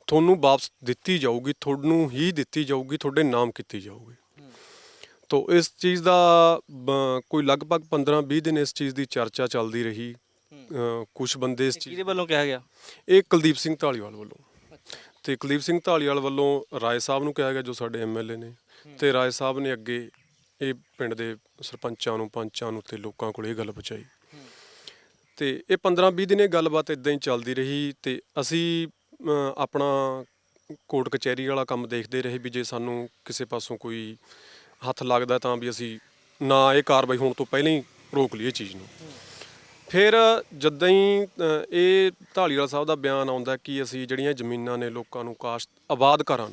ਤੁਹਾਨੂੰ ਵਾਪਸ ਦਿੱਤੀ ਜਾਊਗੀ, ਤੁਹਾਨੂੰ ਹੀ ਦਿੱਤੀ ਜਾਊਗੀ, ਤੁਹਾਡੇ ਨਾਮ ਕੀਤੀ ਜਾਊਗੀ। ਤੋ ਇਸ ਚੀਜ਼ ਦਾ ਕੋਈ ਲਗਭਗ 15-20 ਦਿਨ ਇਸ ਚੀਜ਼ ਦੀ ਚਰਚਾ ਚੱਲਦੀ ਰਹੀ। ਕੁਝ ਬੰਦੇ ਇਸ ਚੀਜ਼ ਦੇ ਵੱਲੋਂ ਕਿਹਾ ਗਿਆ, ਇਹ ਕੁਲਦੀਪ ਸਿੰਘ ਧਾਲੀਵਾਲ ਵੱਲੋਂ, ਤੇ ਕੁਲਦੀਪ ਸਿੰਘ ਧਾਲੀਵਾਲ ਵੱਲੋਂ ਰਾਏ ਸਾਹਿਬ ਨੂੰ ਕਿਹਾ ਗਿਆ ਜੋ ਸਾਡੇ ਐਮਐਲਏ ਨੇ, ਤੇ ਰਾਏ ਸਾਹਿਬ ਨੇ ਅੱਗੇ ਇਹ ਪਿੰਡ ਦੇ ਸਰਪੰਚਾਂ ਨੂੰ, ਪੰਚਾਂ ਨੂੰ ਤੇ ਲੋਕਾਂ ਕੋਲ ਇਹ ਗੱਲ ਪਹੁੰਚਾਈ। ਤੇ ਇਹ 15-20 ਦਿਨ ਇਹ ਗੱਲਬਾਤ ਇਦਾਂ ਹੀ ਚੱਲਦੀ ਰਹੀ। ਤੇ ਅਸੀਂ ਆਪਣਾ ਕੋਰਟ ਕਚਹਿਰੀ ਵਾਲਾ ਕੰਮ ਦੇਖਦੇ ਰਹੇ ਵੀ ਜੇ ਸਾਨੂੰ ਕਿਸੇ ਪਾਸੋਂ ਕੋਈ ਹੱਥ ਲੱਗਦਾ ਤਾਂ ਵੀ ਅਸੀਂ ਨਾ ਇਹ ਕਾਰਵਾਈ ਹੋਣ ਤੋਂ ਪਹਿਲਾਂ ਹੀ ਰੋਕ ਲਈਏ ਚੀਜ਼ ਨੂੰ। ਫਿਰ ਜਦੋਂ ਹੀ ਇਹ ਧਾਲੀਵਾਲ ਸਾਹਿਬ ਦਾ ਬਿਆਨ ਆਉਂਦਾ ਕਿ ਅਸੀਂ ਜਿਹੜੀਆਂ ਜ਼ਮੀਨਾਂ ਨੇ ਲੋਕਾਂ ਨੂੰ ਆਬਾਦਕਾਰਾਂ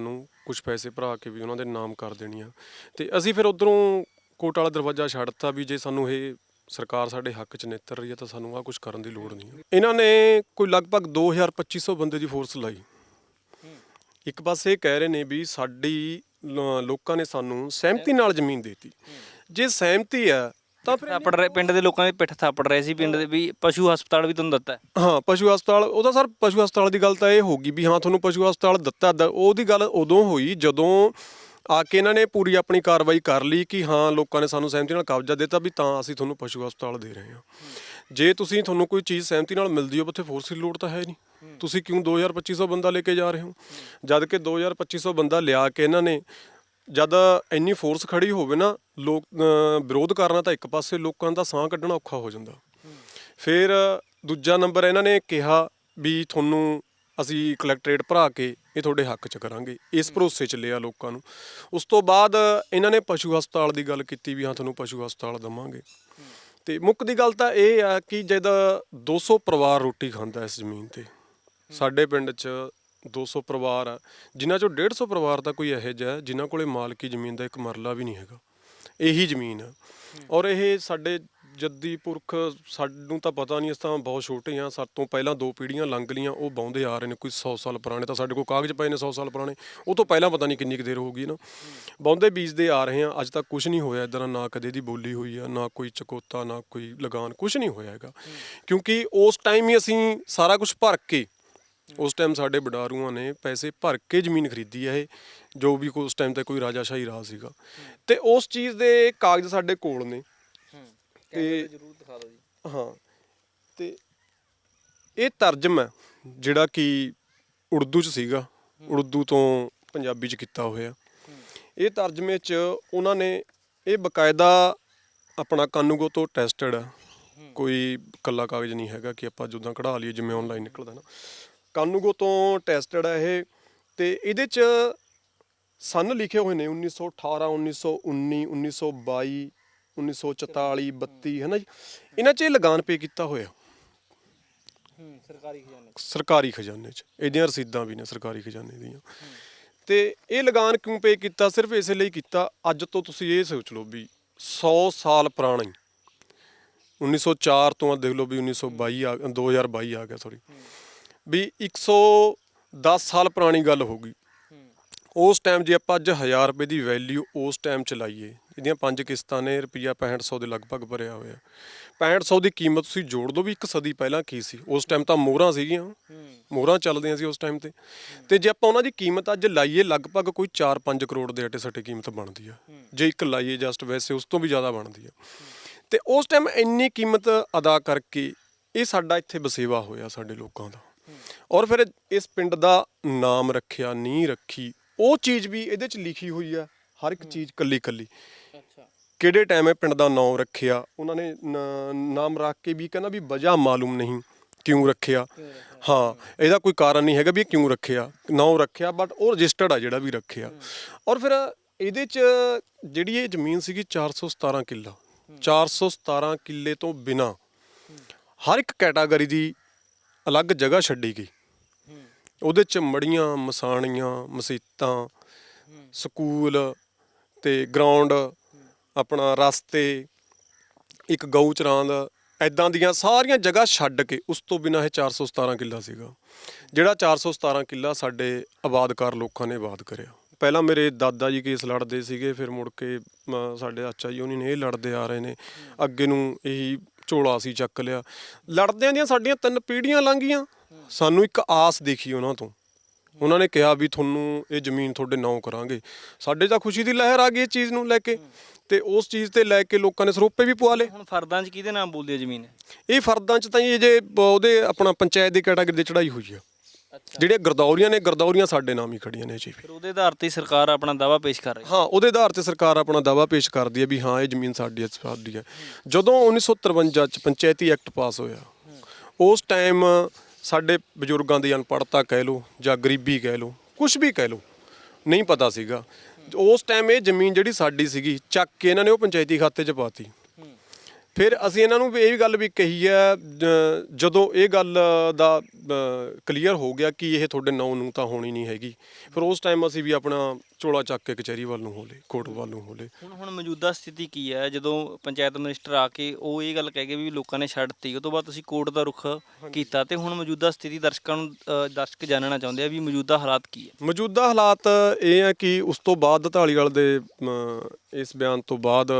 ਨੂੰ ਕੁਝ ਪੈਸੇ ਭਰਾ ਕੇ ਵੀ ਉਹਨਾਂ ਦੇ ਨਾਮ ਕਰ ਦੇਣੀਆਂ, ਤੇ ਅਸੀਂ ਫਿਰ ਉੱਧਰੋਂ ਕੋਰਟ ਵਾਲਾ ਦਰਵਾਜ਼ਾ ਛੱਡਤਾ ਵੀ ਜੇ ਸਾਨੂੰ ਇਹ ਸਰਕਾਰ ਸਾਡੇ ਹੱਕ 'ਚ ਨਿੱਤਰ ਰਹੀ ਹੈ ਤਾਂ ਸਾਨੂੰ ਆਹ ਕੁਝ ਕਰਨ ਦੀ ਲੋੜ ਨਹੀਂ ਹੈ। ਇਹਨਾਂ ਨੇ ਕੋਈ ਲਗਭਗ 2200 ਬੰਦੇ ਦੀ ਫੋਰਸ ਲਾਈ। ਇੱਕ ਪਾਸੇ ਇਹ ਕਹਿ ਰਹੇ ਨੇ ਵੀ ਸਾਡੀ ਲੋਕਾਂ ਨੇ ਸਾਨੂੰ ਸਹਿਮਤੀ ਨਾਲ ਜ਼ਮੀਨ ਦੇਤੀ। ਜੇ ਸਹਿਮਤੀ ਹੈ ਤਾਂ ਫਿਰ ਥਾਪੜ ਰਹੇ ਪਿੰਡ ਦੇ ਲੋਕਾਂ ਦੇ ਪਿੱਠ ਥਾਪੜ ਰਹੇ ਸੀ, ਪਿੰਡ ਦੇ ਵੀ ਪਸ਼ੂ ਹਸਪਤਾਲ ਵੀ ਤੁਹਾਨੂੰ ਦਿੱਤਾ ਹੈ। ਹਾਂ, ਪਸ਼ੂ ਹਸਪਤਾਲ, ਉਹਦਾ ਸਰ ਪਸ਼ੂ ਹਸਪਤਾਲ ਦੀ ਗੱਲ ਤਾਂ ਇਹ ਹੋਗੀ ਵੀ ਹਾਂ ਤੁਹਾਨੂੰ ਪਸ਼ੂ ਹਸਪਤਾਲ ਦਿੱਤਾ। ਉਹਦੀ ਗੱਲ ਉਦੋਂ ਹੋਈ ਜਦੋਂ ਆ ਕੇ ਇਹਨਾਂ ਨੇ ਪੂਰੀ ਆਪਣੀ ਕਾਰਵਾਈ ਕਰ ਲਈ ਕਿ ਹਾਂ ਲੋਕਾਂ ਨੇ ਸਾਨੂੰ ਸਹਿਮਤੀ ਨਾਲ ਕਬਜ਼ਾ ਦਿੱਤਾ ਵੀ ਤਾਂ ਅਸੀਂ ਤੁਹਾਨੂੰ ਪਸ਼ੂ ਹਸਪਤਾਲ ਦੇ ਰਹੇ ਹਾਂ। ਜੇ ਤੁਹਾਨੂੰ ਕੋਈ ਚੀਜ਼ ਸਹਿਮਤੀ ਨਾਲ ਮਿਲਦੀ ਹੋ, ਉੱਥੇ ਫੋਰਸ ਦੀ ਲੋੜ ਤਾਂ ਹੈ ਨਹੀਂ। ਤੁਸੀਂ ਕਿਉਂ 2200 ਬੰਦਾ ਲੈ ਕੇ ਜਾ ਰਹੇ ਹੋ? ਜਦ ਕਿ 2200 ਬੰਦਾ ਲਿਆ ਕੇ ਇਹਨਾਂ ਨੇ ਜਦ ਇੰਨੀ ਫੋਰਸ ਖੜੀ ਹੋਵੇ ਨਾ, ਲੋਕ ਵਿਰੋਧ ਕਰਨਾ ਤਾਂ ਇੱਕ ਪਾਸੇ, ਲੋਕਾਂ ਦਾ ਸਾਹ ਕੱਢਣਾ ਔਖਾ ਹੋ ਜਾਂਦਾ। ਫਿਰ ਦੂਜਾ ਨੰਬਰ ਇਹਨਾਂ ਨੇ ਕਿਹਾ ਵੀ ਤੁਹਾਨੂੰ ਅਸੀਂ ਕਲੈਕਟਰੇਟ ਭਰਾ ਕੇ ਇਹ ਤੁਹਾਡੇ ਹੱਕ 'ਚ ਕਰਾਂਗੇ, ਇਸ ਭਰੋਸੇ 'ਚ ਲਿਆ ਲੋਕਾਂ ਨੂੰ। ਉਸ ਤੋਂ ਬਾਅਦ ਇਹਨਾਂ ਨੇ ਪਸ਼ੂ ਹਸਪਤਾਲ ਦੀ ਗੱਲ ਕੀਤੀ ਵੀ ਹਾਂ ਤੁਹਾਨੂੰ ਪਸ਼ੂ ਹਸਪਤਾਲ ਦੇਵਾਂਗੇ। ਤੇ ਮੁੱਖ ਦੀ ਗੱਲ ਤਾਂ ਇਹ ਆ ਕਿ ਜਦ 200 ਪਰਿਵਾਰ ਰੋਟੀ ਖਾਂਦਾ ਇਸ ਜ਼ਮੀਨ ਤੇ, ਸਾਡੇ ਪਿੰਡ 'ਚ 200 ਪਰਿਵਾਰ ਆ ਜਿਨ੍ਹਾਂ 'ਚੋਂ 150 ਪਰਿਵਾਰ ਤਾਂ ਕੋਈ ਇਹੋ ਜਿਹਾ ਜਿਨ੍ਹਾਂ ਕੋਲੇ ਮਾਲਕੀ ਜ਼ਮੀਨ ਦਾ ਇੱਕ ਮਰਲਾ ਵੀ ਨਹੀਂ ਹੈਗਾ। ਇਹੀ ਜ਼ਮੀਨ ਆ ਔਰ ਇਹ ਸਾਡੇ ਜੱਦੀ ਪੁਰਖ, ਸਾਨੂੰ ਤਾਂ ਪਤਾ ਨਹੀਂ, ਇਸ ਤਾਂ ਬਹੁਤ ਛੋਟੇ ਹਾਂ, ਸਾਡੇ ਤੋਂ ਪਹਿਲਾਂ 2 ਪੀੜ੍ਹੀਆਂ ਲੰਘ ਲੀਆਂ, ਉਹ ਵਾਹੁੰਦੇ ਆ ਰਹੇ ਨੇ। ਕੋਈ 100 ਸਾਲ ਪੁਰਾਣੇ ਤਾਂ ਸਾਡੇ ਕੋਲ ਕਾਗਜ਼ ਪਏ ਨੇ 100 ਸਾਲ ਪੁਰਾਣੇ, ਉਹ ਤੋਂ ਪਹਿਲਾਂ ਪਤਾ ਨਹੀਂ ਕਿੰਨੀ ਕੁ ਦੇਰ ਹੋ ਗਈ ਨਾ। ਵਾਹੁੰਦੇ ਬੀਜਦੇ ਆ ਰਹੇ ਹਾਂ, ਅੱਜ ਤੱਕ ਕੁਝ ਨਹੀਂ ਹੋਇਆ ਇੱਦਾਂ, ਨਾ ਕਦੇ ਦੀ ਬੋਲੀ ਹੋਈ ਆ, ਨਾ ਕੋਈ ਚਕੋਤਾ, ਨਾ ਕੋਈ ਲਗਾਨ, ਕੁਝ ਨਹੀਂ ਹੋਇਆ ਹੈਗਾ। ਕਿਉਂਕਿ ਉਸ ਟਾਈਮ ਹੀ ਅਸੀਂ ਸਾਰਾ ਕੁਝ ਭਰ ਕੇ, ਉਸ ਟਾਈਮ ਸਾਡੇ ਵਡਾਰੂਆਂ ਨੇ ਪੈਸੇ ਭਰ ਕੇ ਜ਼ਮੀਨ ਖਰੀਦੀ ਹੈ, ਇਹ ਜੋ ਵੀ ਉਸ ਟਾਈਮ ਤੇ ਕੋਈ ਰਾਜਾਸ਼ਾਹੀ ਰਾਜ ਸੀਗਾ। ਤੇ ਉਸ ਚੀਜ਼ ਦੇ ਕਾਗਜ਼ ਸਾਡੇ ਕੋਲ ਨੇ। ਤੇ ਜ਼ਰੂਰ ਦਿਖਾ ਦਿਓ ਜੀ। ਹਾਂ, ਤੇ ਇਹ ਤਰਜਮਾ ਜਿਹੜਾ ਕਿ ਉਰਦੂ 'ਚ ਸੀਗਾ, ਉਰਦੂ ਤੋਂ ਪੰਜਾਬੀ 'ਚ ਕੀਤਾ ਹੋਇਆ। ਇਹ ਤਰਜਮੇ 'ਚ ਉਹਨਾਂ ਨੇ ਇਹ ਬਕਾਇਦਾ ਆਪਣਾ ਕਾਨੂੰਗੋ ਤੋਂ ਟੈਸਟਡ ਆ, ਕੋਈ ਇਕੱਲਾ ਕਾਗਜ਼ ਨਹੀਂ ਹੈਗਾ ਕਿ ਆਪਾਂ ਜਿੱਦਾਂ ਕਢਾ ਲਈਏ ਜਿਵੇਂ ਆਨਲਾਈਨ ਨਿਕਲਦਾ ਨਾ। ਕਾਨੂੰਗੋ ਤੋਂ ਟੈਸਟਡ ਹੈ ਇਹ। ਤੇ ਇਹਦੇ 'ਚ ਸੰਨ ਲਿਖੇ ਹੋਏ ਨੇ 1918, 1919, 1922, 1944, 32, ਹੈ ਨਾ ਜੀ। ਇਹਨਾਂ 'ਚ ਇਹ ਲਗਾਨ ਪੇ ਕੀਤਾ ਹੋਇਆ ਸਰਕਾਰੀ ਖਜ਼ਾਨੇ 'ਚ। ਇਹਦੀਆਂ ਰਸੀਦਾਂ ਵੀ ਨੇ ਸਰਕਾਰੀ ਖਜ਼ਾਨੇ ਦੀਆਂ। ਤੇ ਇਹ ਲਗਾਨ ਕਿਉਂ ਪੇ ਕੀਤਾ? ਸਿਰਫ ਇਸੇ ਲਈ ਕੀਤਾ, ਅੱਜ ਤੋਂ ਤੁਸੀਂ ਇਹ ਸੋਚ ਲਓ ਵੀ 100 ਸਾਲ ਪੁਰਾਣੀ, 1904 ਤੋਂ ਦੇਖ ਲਓ ਵੀ 2022 ਆ ਗਿਆ ਸੌਰੀ, ਵੀ 110 ਸਾਲ ਪੁਰਾਣੀ ਗੱਲ ਹੋ ਗਈ। ਉਸ ਟਾਈਮ ਜੇ ਆਪਾਂ ਅੱਜ 1000 ਰੁਪਏ ਦੀ ਵੈਲਿਊ ਉਸ ਟਾਈਮ ਚ ਲਾਈਏ, ਇਹਦੀਆਂ 5 ਕਿਸ਼ਤਾਂ ਨੇ, ਰੁਪਈਆ 6500 ਦੇ ਲਗਭਗ ਭਰਿਆ ਹੋਇਆ। 6500 ਦੀ ਕੀਮਤ ਤੁਸੀਂ ਜੋੜ ਦਿਓ ਵੀ 1 ਸਦੀ ਪਹਿਲਾਂ ਕੀ ਸੀ। ਉਸ ਟਾਈਮ ਤਾਂ ਮੋਹਰਾਂ ਸੀਗੀਆਂ, ਮੋਹਰਾਂ ਚੱਲਦੀਆਂ ਸੀ ਉਸ ਟਾਈਮ ਤੇ ਜੇ ਆਪਾਂ ਉਹਨਾਂ ਦੀ ਕੀਮਤ ਅੱਜ ਲਾਈਏ, ਲਗਭਗ ਕੋਈ 4-5 ਕਰੋੜ ਦੇ ਅਟੇ ਸੱਟੇ ਕੀਮਤ ਬਣਦੀ ਆ। ਜੇ ਇੱਕ ਲਾਈਏ ਜਸਟ, ਵੈਸੇ ਉਸ ਤੋਂ ਵੀ ਜ਼ਿਆਦਾ ਬਣਦੀ ਆ। ਤੇ ਉਸ ਟਾਈਮ ਇੰਨੀ ਕੀਮਤ ਅਦਾ ਕਰਕੇ ਇਹ ਸਾਡਾ ਇੱਥੇ ਵਸੇਵਾ ਹੋਇਆ ਸਾਡੇ ਲੋਕਾਂ ਦਾ। ਔਰ ਫਿਰ ਇਸ ਪਿੰਡ ਦਾ ਨਾਮ ਰੱਖਿਆ, ਨੀਂਹ ਰੱਖੀ, ਉਹ ਚੀਜ਼ ਵੀ ਇਹਦੇ 'ਚ ਲਿਖੀ ਹੋਈ ਆ, ਹਰ ਇੱਕ ਚੀਜ਼ ਕੱਲੀ। ਕਿਹੜੇ ਟਾਈਮ ਇਹ ਪਿੰਡ ਦਾ ਨਾਮ ਰੱਖਿਆ ਉਹਨਾਂ ਨੇ, ਨਾਮ ਰੱਖ ਕੇ ਵੀ ਕਹਿੰਦਾ ਵੀ ਵਜ੍ਹਾ ਮਾਲੂਮ ਨਹੀਂ ਕਿਉਂ ਰੱਖਿਆ। ਹਾਂ, ਇਹਦਾ ਕੋਈ ਕਾਰਨ ਨਹੀਂ ਹੈਗਾ ਵੀ ਇਹ ਕਿਉਂ ਰੱਖਿਆ, ਨਾਮ ਰੱਖਿਆ, ਬਟ ਉਹ ਰਜਿਸਟਰਡ ਆ ਜਿਹੜਾ ਵੀ ਰੱਖਿਆ। ਔਰ ਫਿਰ ਇਹਦੇ 'ਚ ਜਿਹੜੀ ਇਹ ਜ਼ਮੀਨ ਸੀਗੀ 417 ਕਿੱਲਾ, 417 ਕਿੱਲੇ ਤੋਂ ਬਿਨਾਂ ਹਰ ਇੱਕ ਕੈਟਾਗਰੀ ਦੀ ਅਲੱਗ ਜਗ੍ਹਾ ਛੱਡੀ ਗਈ। ਉਹਦੇ 'ਚ ਮੜੀਆਂ, ਮਸਾਣੀਆਂ, ਮਸੀਤਾਂ, ਸਕੂਲ ਤੇ ਗਰਾਊਂਡ, ਆਪਣਾ ਰਸਤੇ, ਇੱਕ ਗਊ ਚਰਾਂਦ, ਇੱਦਾਂ ਦੀਆਂ ਸਾਰੀਆਂ ਜਗ੍ਹਾ ਛੱਡ ਕੇ ਉਸ ਤੋਂ ਬਿਨਾਂ ਇਹ 417 ਕਿੱਲਾ ਸੀਗਾ, ਜਿਹੜਾ 417 ਕਿੱਲਾ ਸਾਡੇ ਆਬਾਦਕਾਰ ਲੋਕਾਂ ਨੇ ਆਬਾਦ ਕਰਿਆ। ਪਹਿਲਾਂ ਮੇਰੇ ਦਾਦਾ ਜੀ ਕੇਸ ਲੜਦੇ ਸੀਗੇ, ਫਿਰ ਮੁੜ ਕੇ ਸਾਡੇ ਚਾਚਾ ਜੀ ਉਹਨੀ ਨੇ ਇਹ ਲੜਦੇ ਆ ਰਹੇ ਨੇ, ਅੱਗੇ ਨੂੰ ਇਹੀ ਝੋਲਾ ਸੀ ਚੱਕ ਲਿਆ। ਲੜਦਿਆਂ ਦੀਆਂ ਸਾਡੀਆਂ 3 ਪੀੜ੍ਹੀਆਂ ਲੰਘ ਗਈਆਂ। ਸਾਨੂੰ ਇੱਕ ਆਸ ਦੇਖੀ ਉਹਨਾਂ ਤੋਂ, ਉਹਨਾਂ ਨੇ ਕਿਹਾ ਵੀ ਤੁਹਾਨੂੰ ਇਹ ਜ਼ਮੀਨ ਤੁਹਾਡੇ ਨਾਂ ਕਰਾਂਗੇ। ਸਾਡੇ ਤਾਂ ਖੁਸ਼ੀ ਦੀ ਲਹਿਰ ਆ ਗਈ ਇਸ ਚੀਜ਼ ਨੂੰ ਲੈ ਕੇ, ਤੇ ਉਸ ਚੀਜ਼ ਤੇ ਲੈ ਕੇ ਲੋਕਾਂ ਨੇ ਸਰੋਪੇ ਵੀ ਪਵਾ ਲਏ। ਹੁਣ ਫਰਦਾਂ 'ਚ ਕਿਹਦੇ ਨਾਮ ਬੋਲਦੀ ਹੈ ਜ਼ਮੀਨ? ਇਹ ਫਰਦਾਂ 'ਚ ਤਾਂ ਇਹ ਜੇ ਉਹਦੇ ਆਪਣਾ ਪੰਚਾਇਤ ਦੀ ਕੈਟਾਗਰੀ ਦੇ ਚੜਾਈ ਹੋਈ ਆ। ਜਿਹੜੇ ਗਰਦੌਰੀਆਂ ਨੇ, ਗਰਦੌਰੀਆਂ ਸਾਡੇ ਨਾਮ ਹੀ ਖੜੀਆਂ ਨੇ ਜੀ। ਫਿਰ ਉਹਦੇ ਆਧਾਰ ਤੇ ਸਰਕਾਰ ਆਪਣਾ ਦਾਅਵਾ ਪੇਸ਼ ਕਰ ਰਹੀ ਹੈ। ਹਾਂ, ਉਹਦੇ ਆਧਾਰ ਤੇ ਸਰਕਾਰ ਆਪਣਾ ਦਾਅਵਾ ਪੇਸ਼ ਕਰਦੀ ਹੈ ਵੀ ਹਾਂ ਇਹ ਜ਼ਮੀਨ ਸਾਡੀ ਹੈ। ਜਦੋਂ 1953 'ਚ ਪੰਚਾਇਤੀ ਐਕਟ ਪਾਸ ਹੋਇਆ, ਉਸ ਟਾਈਮ ਸਾਡੇ ਬਜ਼ੁਰਗਾਂ ਦੀ ਅਨਪੜ੍ਹਤਾ ਕਹਿ ਲਓ ਜਾਂ ਗਰੀਬੀ ਕਹਿ ਲਓ, ਕੁਛ ਵੀ ਕਹਿ ਲਓ, ਨਹੀਂ ਪਤਾ ਸੀਗਾ। ਉਸ ਟਾਈਮ ਇਹ ਜ਼ਮੀਨ ਜਿਹੜੀ ਸਾਡੀ ਸੀਗੀ ਚੱਕ ਕੇ ਇਹਨਾਂ ਨੇ ਉਹ ਪੰਚਾਇਤੀ ਖਾਤੇ 'ਚ ਪਾਤੀ। ਫਿਰ ਅਸੀਂ ਇਹਨਾਂ ਨੂੰ ਇਹ ਵੀ ਗੱਲ ਵੀ ਕਹੀ ਹੈ ਜਦੋਂ ਇਹ ਗੱਲ ਦਾ ਕਲੀਅਰ ਹੋ ਗਿਆ ਕਿ ਇਹ ਤੁਹਾਡੇ ਨਾਂ ਨੂੰ ਤਾਂ ਹੋਣੀ ਨਹੀਂ ਹੈਗੀ, ਫਿਰ ਉਸ ਟਾਈਮ ਅਸੀਂ ਵੀ ਆਪਣਾ ਚੋਲਾ ਚੱਕ ਕੇ ਕਚਹਿਰੀ ਵੱਲ ਨੂੰ ਹੋਲੇ, ਕੋਰਟ ਵੱਲ ਨੂੰ ਹੋਲੇ। ਹੁਣ ਮੌਜੂਦਾ ਸਥਿਤੀ ਕੀ ਹੈ? ਜਦੋਂ ਪੰਚਾਇਤ ਮਿਨਿਸਟਰ ਆ ਕੇ ਉਹ ਇਹ ਗੱਲ ਕਹਿ ਗਏ ਵੀ ਲੋਕਾਂ ਨੇ ਛੱਡਤੀ, ਉਹ ਤੋਂ ਬਾਅਦ ਤੁਸੀਂ ਕੋਰਟ ਦਾ ਰੁਖ ਕੀਤਾ, ਤੇ ਹੁਣ ਮੌਜੂਦਾ ਸਥਿਤੀ ਦਰਸ਼ਕ ਜਾਣਨਾ ਚਾਹੁੰਦੇ ਆ ਵੀ ਮੌਜੂਦਾ ਹਾਲਾਤ ਕੀ ਹੈ? ਮੌਜੂਦਾ ਹਾਲਾਤ ਇਹ ਹੈ ਕਿ ਉਸ ਤੋਂ ਬਾਅਦ ਢਾਲੀਵਾਲ ਦੇ ਇਸ ਬਿਆਨ ਤੋਂ ਬਾਅਦ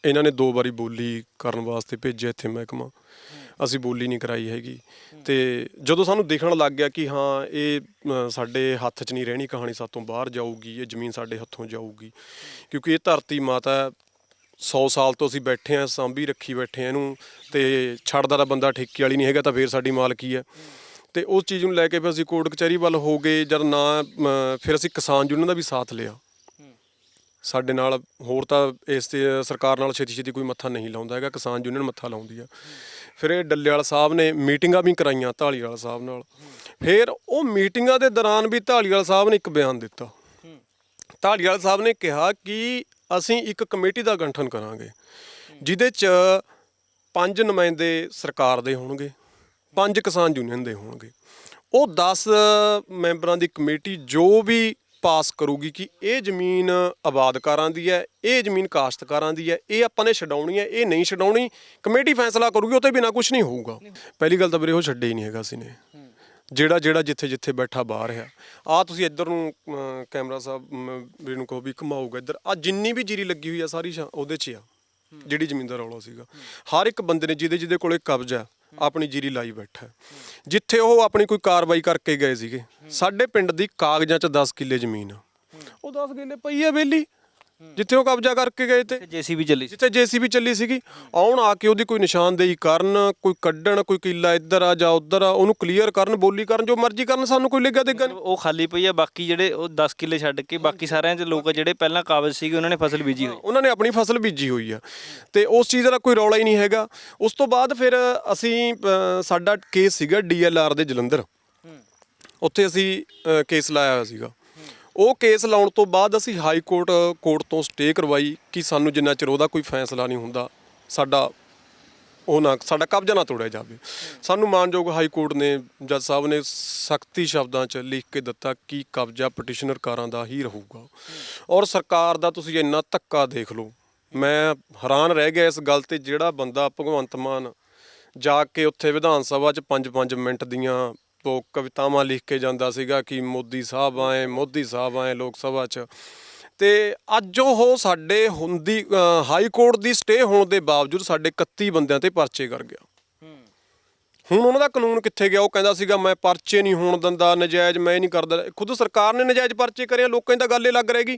ਇਹਨਾਂ ਨੇ 2 ਵਾਰੀ ਬੋਲੀ ਕਰਨ ਵਾਸਤੇ ਭੇਜਿਆ ਇੱਥੇ ਮਹਿਕਮਾ, ਅਸੀਂ ਬੋਲੀ ਨਹੀਂ ਕਰਾਈ ਹੈਗੀ। ਤੇ ਜਦੋਂ ਸਾਨੂੰ ਦੇਖਣ ਲੱਗ ਗਿਆ ਕਿ ਹਾਂ ਇਹ ਸਾਡੇ ਹੱਥ 'ਚ ਨਹੀਂ ਰਹਿਣੀ ਕਹਾਣੀ, ਸਾਤੋਂ ਬਾਹਰ ਜਾਊਗੀ, ਇਹ ਜ਼ਮੀਨ ਸਾਡੇ ਹੱਥੋਂ ਜਾਊਗੀ, ਕਿਉਂਕਿ ਇਹ ਧਰਤੀ ਮਾਤਾ 100 ਸਾਲ ਤੋਂ ਅਸੀਂ ਬੈਠੇ ਹਾਂ, ਸਾਂਭੀ ਰੱਖੀ ਬੈਠੇ ਹਾਂ ਇਹਨੂੰ, ਤੇ ਛੱਡਦਾ ਤਾਂ ਬੰਦਾ ਠੇਕੇ ਵਾਲੀ ਨਹੀਂ ਹੈਗਾ, ਤਾਂ ਫੇਰ ਸਾਡੀ ਮਾਲਕੀ ਹੈ। ਤੇ ਉਸ ਚੀਜ਼ ਨੂੰ ਲੈ ਕੇ ਫਿਰ ਅਸੀਂ ਕੋਰਟ ਕਚਹਿਰੀ ਵੱਲ ਹੋ ਗਏ। ਜਦ ਨਾ ਫਿਰ ਅਸੀਂ ਕਿਸਾਨ ਯੂਨੀਅਨ ਦਾ ਵੀ ਸਾਥ ਲਿਆ, ਸਾਡੇ ਨਾਲ ਹੋਰ ਤਾਂ ਇਸ ਤੇ ਸਰਕਾਰ ਨਾਲ ਛੇਤੀ ਕੋਈ ਮੱਥਾ ਨਹੀਂ ਲਾਉਂਦਾ ਹੈਗਾ, ਕਿਸਾਨ ਯੂਨੀਅਨ ਮੱਥਾ ਲਾਉਂਦੀ ਆ। ਫਿਰ ਇਹ ਡੱਲੇਵਾਲ ਸਾਹਿਬ ਨੇ ਮੀਟਿੰਗਾਂ ਵੀ ਕਰਾਈਆਂ ਢਾਲੀਵਾਲ ਸਾਹਿਬ ਨਾਲ। ਫਿਰ ਉਹ ਮੀਟਿੰਗਾਂ ਦੇ ਦੌਰਾਨ ਵੀ ਢਾਲੀਵਾਲ ਸਾਹਿਬ ਨੇ ਇੱਕ ਬਿਆਨ ਦਿੱਤਾ। ਢਾਲੀਵਾਲ ਸਾਹਿਬ ਨੇ ਕਿਹਾ ਕਿ ਅਸੀਂ ਇੱਕ ਕਮੇਟੀ ਦਾ ਗਠਨ ਕਰਾਂਗੇ ਜਿਹਦੇ 'ਚ 5 ਨੁਮਾਇੰਦੇ ਸਰਕਾਰ ਦੇ ਹੋਣਗੇ, 5 ਕਿਸਾਨ ਯੂਨੀਅਨ ਦੇ ਹੋਣਗੇ। ਉਹ 10 ਮੈਂਬਰਾਂ ਦੀ ਕਮੇਟੀ ਜੋ ਵੀ ਪਾਸ ਕਰੂਗੀ ਕਿ ਇਹ ਜ਼ਮੀਨ ਆਬਾਦਕਾਰਾਂ ਦੀ ਹੈ, ਇਹ ਜ਼ਮੀਨ ਕਾਸ਼ਤਕਾਰਾਂ ਦੀ ਹੈ, ਇਹ ਆਪਾਂ ਨੇ ਛਡਾਉਣੀ ਹੈ, ਇਹ ਨਹੀਂ ਛਡਾਉਣੀ, ਕਮੇਟੀ ਫੈਸਲਾ ਕਰੂਗੀ, ਉਹ ਤੋਂ ਬਿਨਾਂ ਕੁਝ ਨਹੀਂ ਹੋਊਗਾ। ਪਹਿਲੀ ਗੱਲ ਤਾਂ ਵੀਰੇ ਉਹ ਛੱਡੇ ਹੀ ਨਹੀਂ ਹੈਗਾ ਅਸੀਂ ਨੇ, ਜਿਹੜਾ ਜਿੱਥੇ ਬੈਠਾ ਬਾਹਰ ਆ। ਆਹ ਤੁਸੀਂ ਇੱਧਰ ਨੂੰ ਕੈਮਰਾ ਸਾਹਿਬ ਵੀਰੇ ਨੂੰ ਕਹੋ ਵੀ ਘੁਮਾਊਗਾ ਇੱਧਰ, ਆਹ ਜਿੰਨੀ ਵੀ ਜੀਰੀ ਲੱਗੀ ਹੋਈ ਆ ਸਾਰੀ ਉਹਦੇ 'ਚ ਆ, ਜਿਹੜੀ ਜ਼ਮੀਨ ਦਾ ਰੌਲਾ ਸੀਗਾ। ਹਰ ਇੱਕ ਬੰਦੇ ਨੇ ਜਿਹਦੇ ਕੋਲੇ ਕਬਜ਼ਾ ਆਪਣੀ ਜੀਰੀ ਲਾਈ ਬੈਠਾ। ਜਿੱਥੇ ਉਹ ਆਪਣੀ ਕੋਈ ਕਾਰਵਾਈ ਕਰਕੇ ਗਏ ਸੀਗੇ, ਸਾਡੇ ਪਿੰਡ ਦੀ ਕਾਗਜ਼ਾਂ 'ਚ 10 ਕਿੱਲੇ ਜ਼ਮੀਨ ਆ, ਉਹ 10 ਕਿੱਲੇ ਪਈ ਆ ਵਿਹਲੀ, ਜਿੱਥੇ ਉਹ ਕਬਜ਼ਾ ਕਰਕੇ ਗਏ ਤੇ ਜਿੱਥੇ ਜੇਸੀਬੀ ਚੱਲੀ ਸੀਗੀ। ਆਉਣ ਆ ਕੇ ਉਹਦੀ ਕੋਈ ਨਿਸ਼ਾਨਦੇਹੀ ਕਰਨ, ਕੋਈ ਕੱਢਣ, ਕੋਈ ਕਿੱਲਾ ਇੱਧਰ ਆ ਜਾਂ ਉੱਧਰ ਆ, ਉਹਨੂੰ ਕਲੀਅਰ ਕਰਨ, ਬੋਲੀ ਕਰਨ, ਜੋ ਮਰਜ਼ੀ ਕਰਨ, ਸਾਨੂੰ ਕੋਈ ਲਿਗਾ ਦੇਗਾ ਨਹੀਂ। ਉਹ ਖਾਲੀ ਪਈ ਆ, ਬਾਕੀ ਜਿਹੜੇ ਉਹ 10 ਕਿੱਲੇ ਛੱਡ ਕੇ ਬਾਕੀ ਸਾਰਿਆਂ 'ਚ ਲੋਕ ਜਿਹੜੇ ਪਹਿਲਾਂ ਕਾਬਜ਼ ਸੀਗੇ ਉਹਨਾਂ ਨੇ ਫਸਲ ਬੀਜੀ ਹੋਈ, ਉਹਨਾਂ ਨੇ ਆਪਣੀ ਫਸਲ ਬੀਜੀ ਹੋਈ ਆ, ਤੇ ਉਸ ਚੀਜ਼ ਦਾ ਕੋਈ ਰੌਲਾ ਹੀ ਨਹੀਂ ਹੈਗਾ। ਉਸ ਤੋਂ ਬਾਅਦ ਫਿਰ ਅਸੀਂ ਸਾਡਾ ਕੇਸ ਸੀਗਾ DLR ਦੇ ਜਲੰਧਰ, ਉੱਥੇ ਅਸੀਂ ਕੇਸ ਲਾਇਆ ਹੋਇਆ ਸੀਗਾ। ਉਹ ਕੇਸ ਲਾਉਣ ਤੋਂ ਬਾਅਦ ਅਸੀਂ ਹਾਈ ਕੋਰਟ ਤੋਂ ਸਟੇ ਕਰਵਾਈ ਕਿ ਸਾਨੂੰ ਜਿੰਨਾ ਚਿਰ ਉਹਦਾ ਕੋਈ ਫੈਸਲਾ ਨਹੀਂ ਹੁੰਦਾ ਸਾਡਾ ਕਬਜ਼ਾ ਨਾ ਤੋੜਿਆ ਜਾਵੇ। ਸਾਨੂੰ ਮਾਨਯੋਗ ਹਾਈ ਕੋਰਟ ਨੇ, ਜੱਜ ਸਾਹਿਬ ਨੇ ਸਖਤੀ ਸ਼ਬਦਾਂ 'ਚ ਲਿਖ ਕੇ ਦਿੱਤਾ ਕਿ ਕਬਜ਼ਾ ਪਟੀਸ਼ਨਰਕਾਰਾਂ ਦਾ ਹੀ ਰਹੂਗਾ। ਔਰ ਸਰਕਾਰ ਦਾ ਤੁਸੀਂ ਇੰਨਾ ਧੱਕਾ ਦੇਖ ਲਓ, ਮੈਂ ਹੈਰਾਨ ਰਹਿ ਗਿਆ ਇਸ ਗੱਲ 'ਤੇ। ਜਿਹੜਾ ਬੰਦਾ ਭਗਵੰਤ ਮਾਨ ਜਾ ਕੇ ਉੱਥੇ ਵਿਧਾਨ ਸਭਾ 'ਚ 5-5 ਮਿੰਟ ਦੀਆਂ ਉਹ ਕਵਿਤਾਵਾਂ ਲਿਖ ਕੇ ਜਾਂਦਾ ਸੀਗਾ ਕਿ ਮੋਦੀ ਸਾਹਿਬ ਆਏ ਲੋਕ ਸਭਾ 'ਚ, ਤੇ ਅੱਜ ਉਹ ਸਾਡੇ ਹਾਈ ਕੋਰਟ ਦੀ ਸਟੇ ਹੋਣ ਦੇ ਬਾਵਜੂਦ ਸਾਡੇ 31 ਬੰਦਿਆਂ ਤੇ ਪਰਚੇ ਕਰ ਗਿਆ। ਹੁਣ ਉਹਨਾਂ ਦਾ ਕਾਨੂੰਨ ਕਿੱਥੇ ਗਿਆ? ਉਹ ਕਹਿੰਦਾ ਸੀਗਾ ਮੈਂ ਪਰਚੇ ਨਹੀਂ ਹੋਣ ਦਿੰਦਾ, ਨਜਾਇਜ਼ ਮੈਂ ਨਹੀਂ ਕਰਦਾ। ਖੁਦ ਸਰਕਾਰ ਨੇ ਨਜਾਇਜ਼ ਪਰਚੇ ਕਰਿਆ, ਲੋਕਾਂ ਦੀ ਤਾਂ ਗੱਲ ਹੀ ਲੱਗ ਰਹੇਗੀ।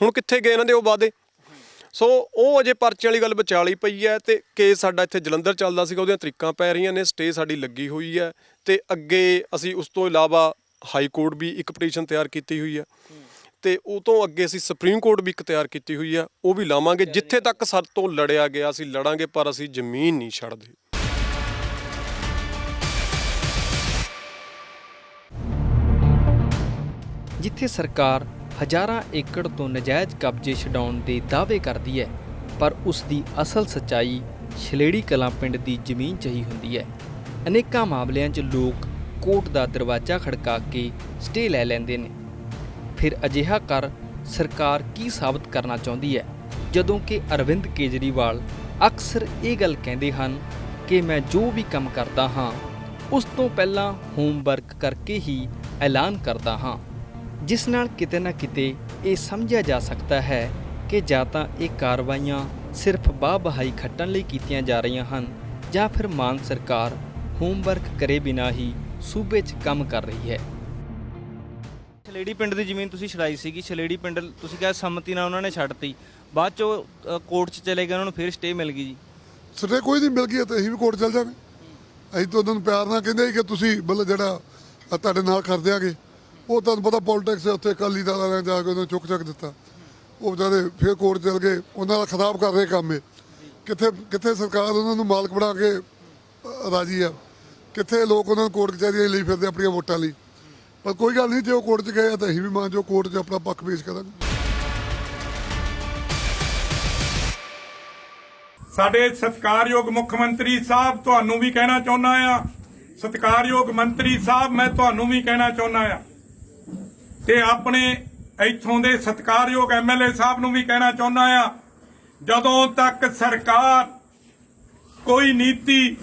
ਹੁਣ ਕਿੱਥੇ ਗਏ ਇਹਨਾਂ ਦੇ ਉਹ ਵਾਅਦੇ? ਸੋ ਉਹ ਅਜੇ ਪਰਚਿਆਂ ਵਾਲੀ ਗੱਲ ਵਿਚਾਲੀ ਪਈ ਹੈ, ਤੇ ਕੇਸ ਸਾਡਾ ਇੱਥੇ ਜਲੰਧਰ ਚੱਲਦਾ ਸੀਗਾ, ਉਹਦੀਆਂ ਤਰੀਕਾਂ ਪੈ ਰਹੀਆਂ ਨੇ, ਸਟੇ ਸਾਡੀ ਲੱਗੀ ਹੋਈ ਹੈ, ਤੇ ਅੱਗੇ ਅਸੀਂ ਉਸ ਤੋਂ ਇਲਾਵਾ ਹਾਈ ਕੋਰਟ ਵੀ ਇੱਕ ਪਟੀਸ਼ਨ ਤਿਆਰ ਕੀਤੀ ਹੋਈ ਹੈ, ਤੇ ਉਹ ਤੋਂ ਅੱਗੇ ਅਸੀਂ ਸੁਪਰੀਮ ਕੋਰਟ ਵੀ ਇੱਕ ਤਿਆਰ ਕੀਤੀ ਹੋਈ ਆ, ਉਹ ਵੀ ਲਾਵਾਂਗੇ। ਜਿੱਥੇ ਤੱਕ ਸਾਡੇ ਤੋਂ ਲੜਿਆ ਗਿਆ ਅਸੀਂ ਲੜਾਂਗੇ, ਪਰ ਅਸੀਂ ਜ਼ਮੀਨ ਨਹੀਂ ਛੱਡਦੇ। ਜਿੱਥੇ ਸਰਕਾਰ ਹਜ਼ਾਰਾਂ ਏਕੜ ਤੋਂ ਨਜਾਇਜ਼ ਕਬਜ਼ੇ ਛਡਾਉਣ ਦੇ ਦਾਅਵੇ ਕਰਦੀ ਹੈ, ਪਰ ਉਸ ਦੀ ਅਸਲ ਸੱਚਾਈ ਛਲੇੜੀ ਕਲਾਂ ਪਿੰਡ ਦੀ ਜ਼ਮੀਨ 'ਚ ਹੀ ਹੁੰਦੀ ਹੈ। ਅਨੇਕਾਂ ਮਾਮਲਿਆਂ 'ਚ ਲੋਕ ਕੋਰਟ ਦਾ ਦਰਵਾਜ਼ਾ ਖੜਕਾ ਕੇ ਸਟੇ ਲੈ ਲੈਂਦੇ ਨੇ। ਫਿਰ ਅਜਿਹਾ ਕਰ ਸਰਕਾਰ ਕੀ ਸਾਬਤ ਕਰਨਾ ਚਾਹੁੰਦੀ ਹੈ, ਜਦੋਂ ਕਿ ਅਰਵਿੰਦ ਕੇਜਰੀਵਾਲ ਅਕਸਰ ਇਹ ਗੱਲ ਕਹਿੰਦੇ ਹਨ ਕਿ ਮੈਂ ਜੋ ਵੀ ਕੰਮ ਕਰਦਾ ਹਾਂ ਉਸ ਤੋਂ ਪਹਿਲਾਂ ਹੋਮਵਰਕ ਕਰਕੇ ਹੀ ਐਲਾਨ ਕਰਦਾ ਹਾਂ, ਜਿਸ ਨਾਲ ਕਿਤੇ ਨਾ ਕਿਤੇ ਇਹ ਸਮਝਿਆ ਜਾ ਸਕਦਾ ਹੈ ਕਿ ਜਾਂ ਤਾਂ ਇਹ ਕਾਰਵਾਈਆਂ ਸਿਰਫ ਬਾਹ-ਬਹਾਈ ਖੱਟਣ ਲਈ ਕੀਤੀਆਂ ਜਾ ਰਹੀਆਂ ਹਨ, ਜਾਂ ਫਿਰ ਮਾਨ ਸਰਕਾਰ ਹੋਮਵਰਕ ਕਰੇ ਬਿਨਾਂ ਹੀ ਸੂਬੇ 'ਚ ਕੰਮ ਕਰ ਰਹੀ ਹੈ। ਛਲੇੜੀ ਪਿੰਡ ਦੀ ਜ਼ਮੀਨ ਤੁਸੀਂ ਛਡਾਈ ਸੀਗੀ, ਛਲੇੜੀ ਪਿੰਡ ਤੁਸੀਂ ਕਿਹਾ ਸੰਮਤੀ ਨਾਲ ਉਹਨਾਂ ਨੇ ਛੱਡਤੀ, ਬਾਅਦ 'ਚੋਂ ਕੋਰਟ 'ਚ ਚਲੇ ਗਏ, ਉਹਨਾਂ ਨੂੰ ਫਿਰ ਸਟੇ ਮਿਲ ਗਈ ਜੀ। ਸਟੇ ਕੋਈ ਨਹੀਂ ਮਿਲ ਗਈ ਤਾਂ ਅਸੀਂ ਵੀ ਕੋਰਟ ਚੱਲ ਜਾਵਾਂਗੇ। ਅਸੀਂ ਤਾਂ ਉਹਨਾਂ ਨੂੰ ਪਿਆਰ ਨਾਲ ਕਹਿੰਦੇ ਕਿ ਤੁਸੀਂ ਮਤਲਬ ਜਿਹੜਾ ਤੁਹਾਡੇ ਨਾਲ ਕਰ ਦਿਆਂਗੇ। ਉਹ ਤੁਹਾਨੂੰ ਪਤਾ ਪੋਲੀਟਿਕਸ ਉੱਥੇ ਅਕਾਲੀ ਦਲ ਵਾਲਿਆਂ ਜਾ ਕੇ ਉਹਨਾਂ ਚੁੱਕ ਦਿੱਤਾ, ਉਹ ਵਿਚਾਰੇ ਫਿਰ ਕੋਰਟ ਚੱਲ ਗਏ। ਉਹਨਾਂ ਦਾ ਖਿਤਾਬ ਕਰ ਰਹੇ ਕੰਮ ਹੈ, ਕਿੱਥੇ ਸਰਕਾਰ ਉਹਨਾਂ ਨੂੰ ਮਾਲਕ ਬਣਾ ਕੇ ਰਾਜੀ ਆ, ਕਿੱਥੇ ਲੋਕ ਉਹਨਾਂ ਨੂੰ ਕੋਰਟ ਕਚਹਿਰੀਆਂ ਲਈ ਫਿਰਦੇ ਆਪਣੀਆਂ ਵੋਟਾਂ ਲਈ। ਪਰ ਕੋਈ ਗੱਲ ਨਹੀਂ, ਜੇ ਉਹ ਕੋਰਟ 'ਚ ਗਏ ਤਾਂ ਅਸੀਂ ਵੀ ਮੰਨ ਜੋ ਕੋਰਟ 'ਚ ਆਪਣਾ ਪੱਖ ਪੇਸ਼ ਕਰਾਂਗੇ। ਸਾਡੇ ਸਤਿਕਾਰਯੋਗ ਮੁੱਖ ਮੰਤਰੀ ਸਾਹਿਬ, ਤੁਹਾਨੂੰ ਵੀ ਕਹਿਣਾ ਚਾਹੁੰਦਾ ਆ, ਸਤਿਕਾਰਯੋਗ ਮੰਤਰੀ ਸਾਹਿਬ, ਮੈਂ ਤੁਹਾਨੂੰ ਵੀ ਕਹਿਣਾ ਚਾਹੁੰਦਾ ਆ, ਤੇ ਆਪਣੇ ਇੱਥੋਂ ਦੇ ਸਤਿਕਾਰਯੋਗ ਐਮਐਲਏ ਸਾਹਿਬ ਨੂੰ ਵੀ ਕਹਿਣਾ ਚਾਹੁੰਦਾ ਆ, ਜਦੋਂ ਤੱਕ ਸਰਕਾਰ ਕੋਈ ਨੀਤੀ,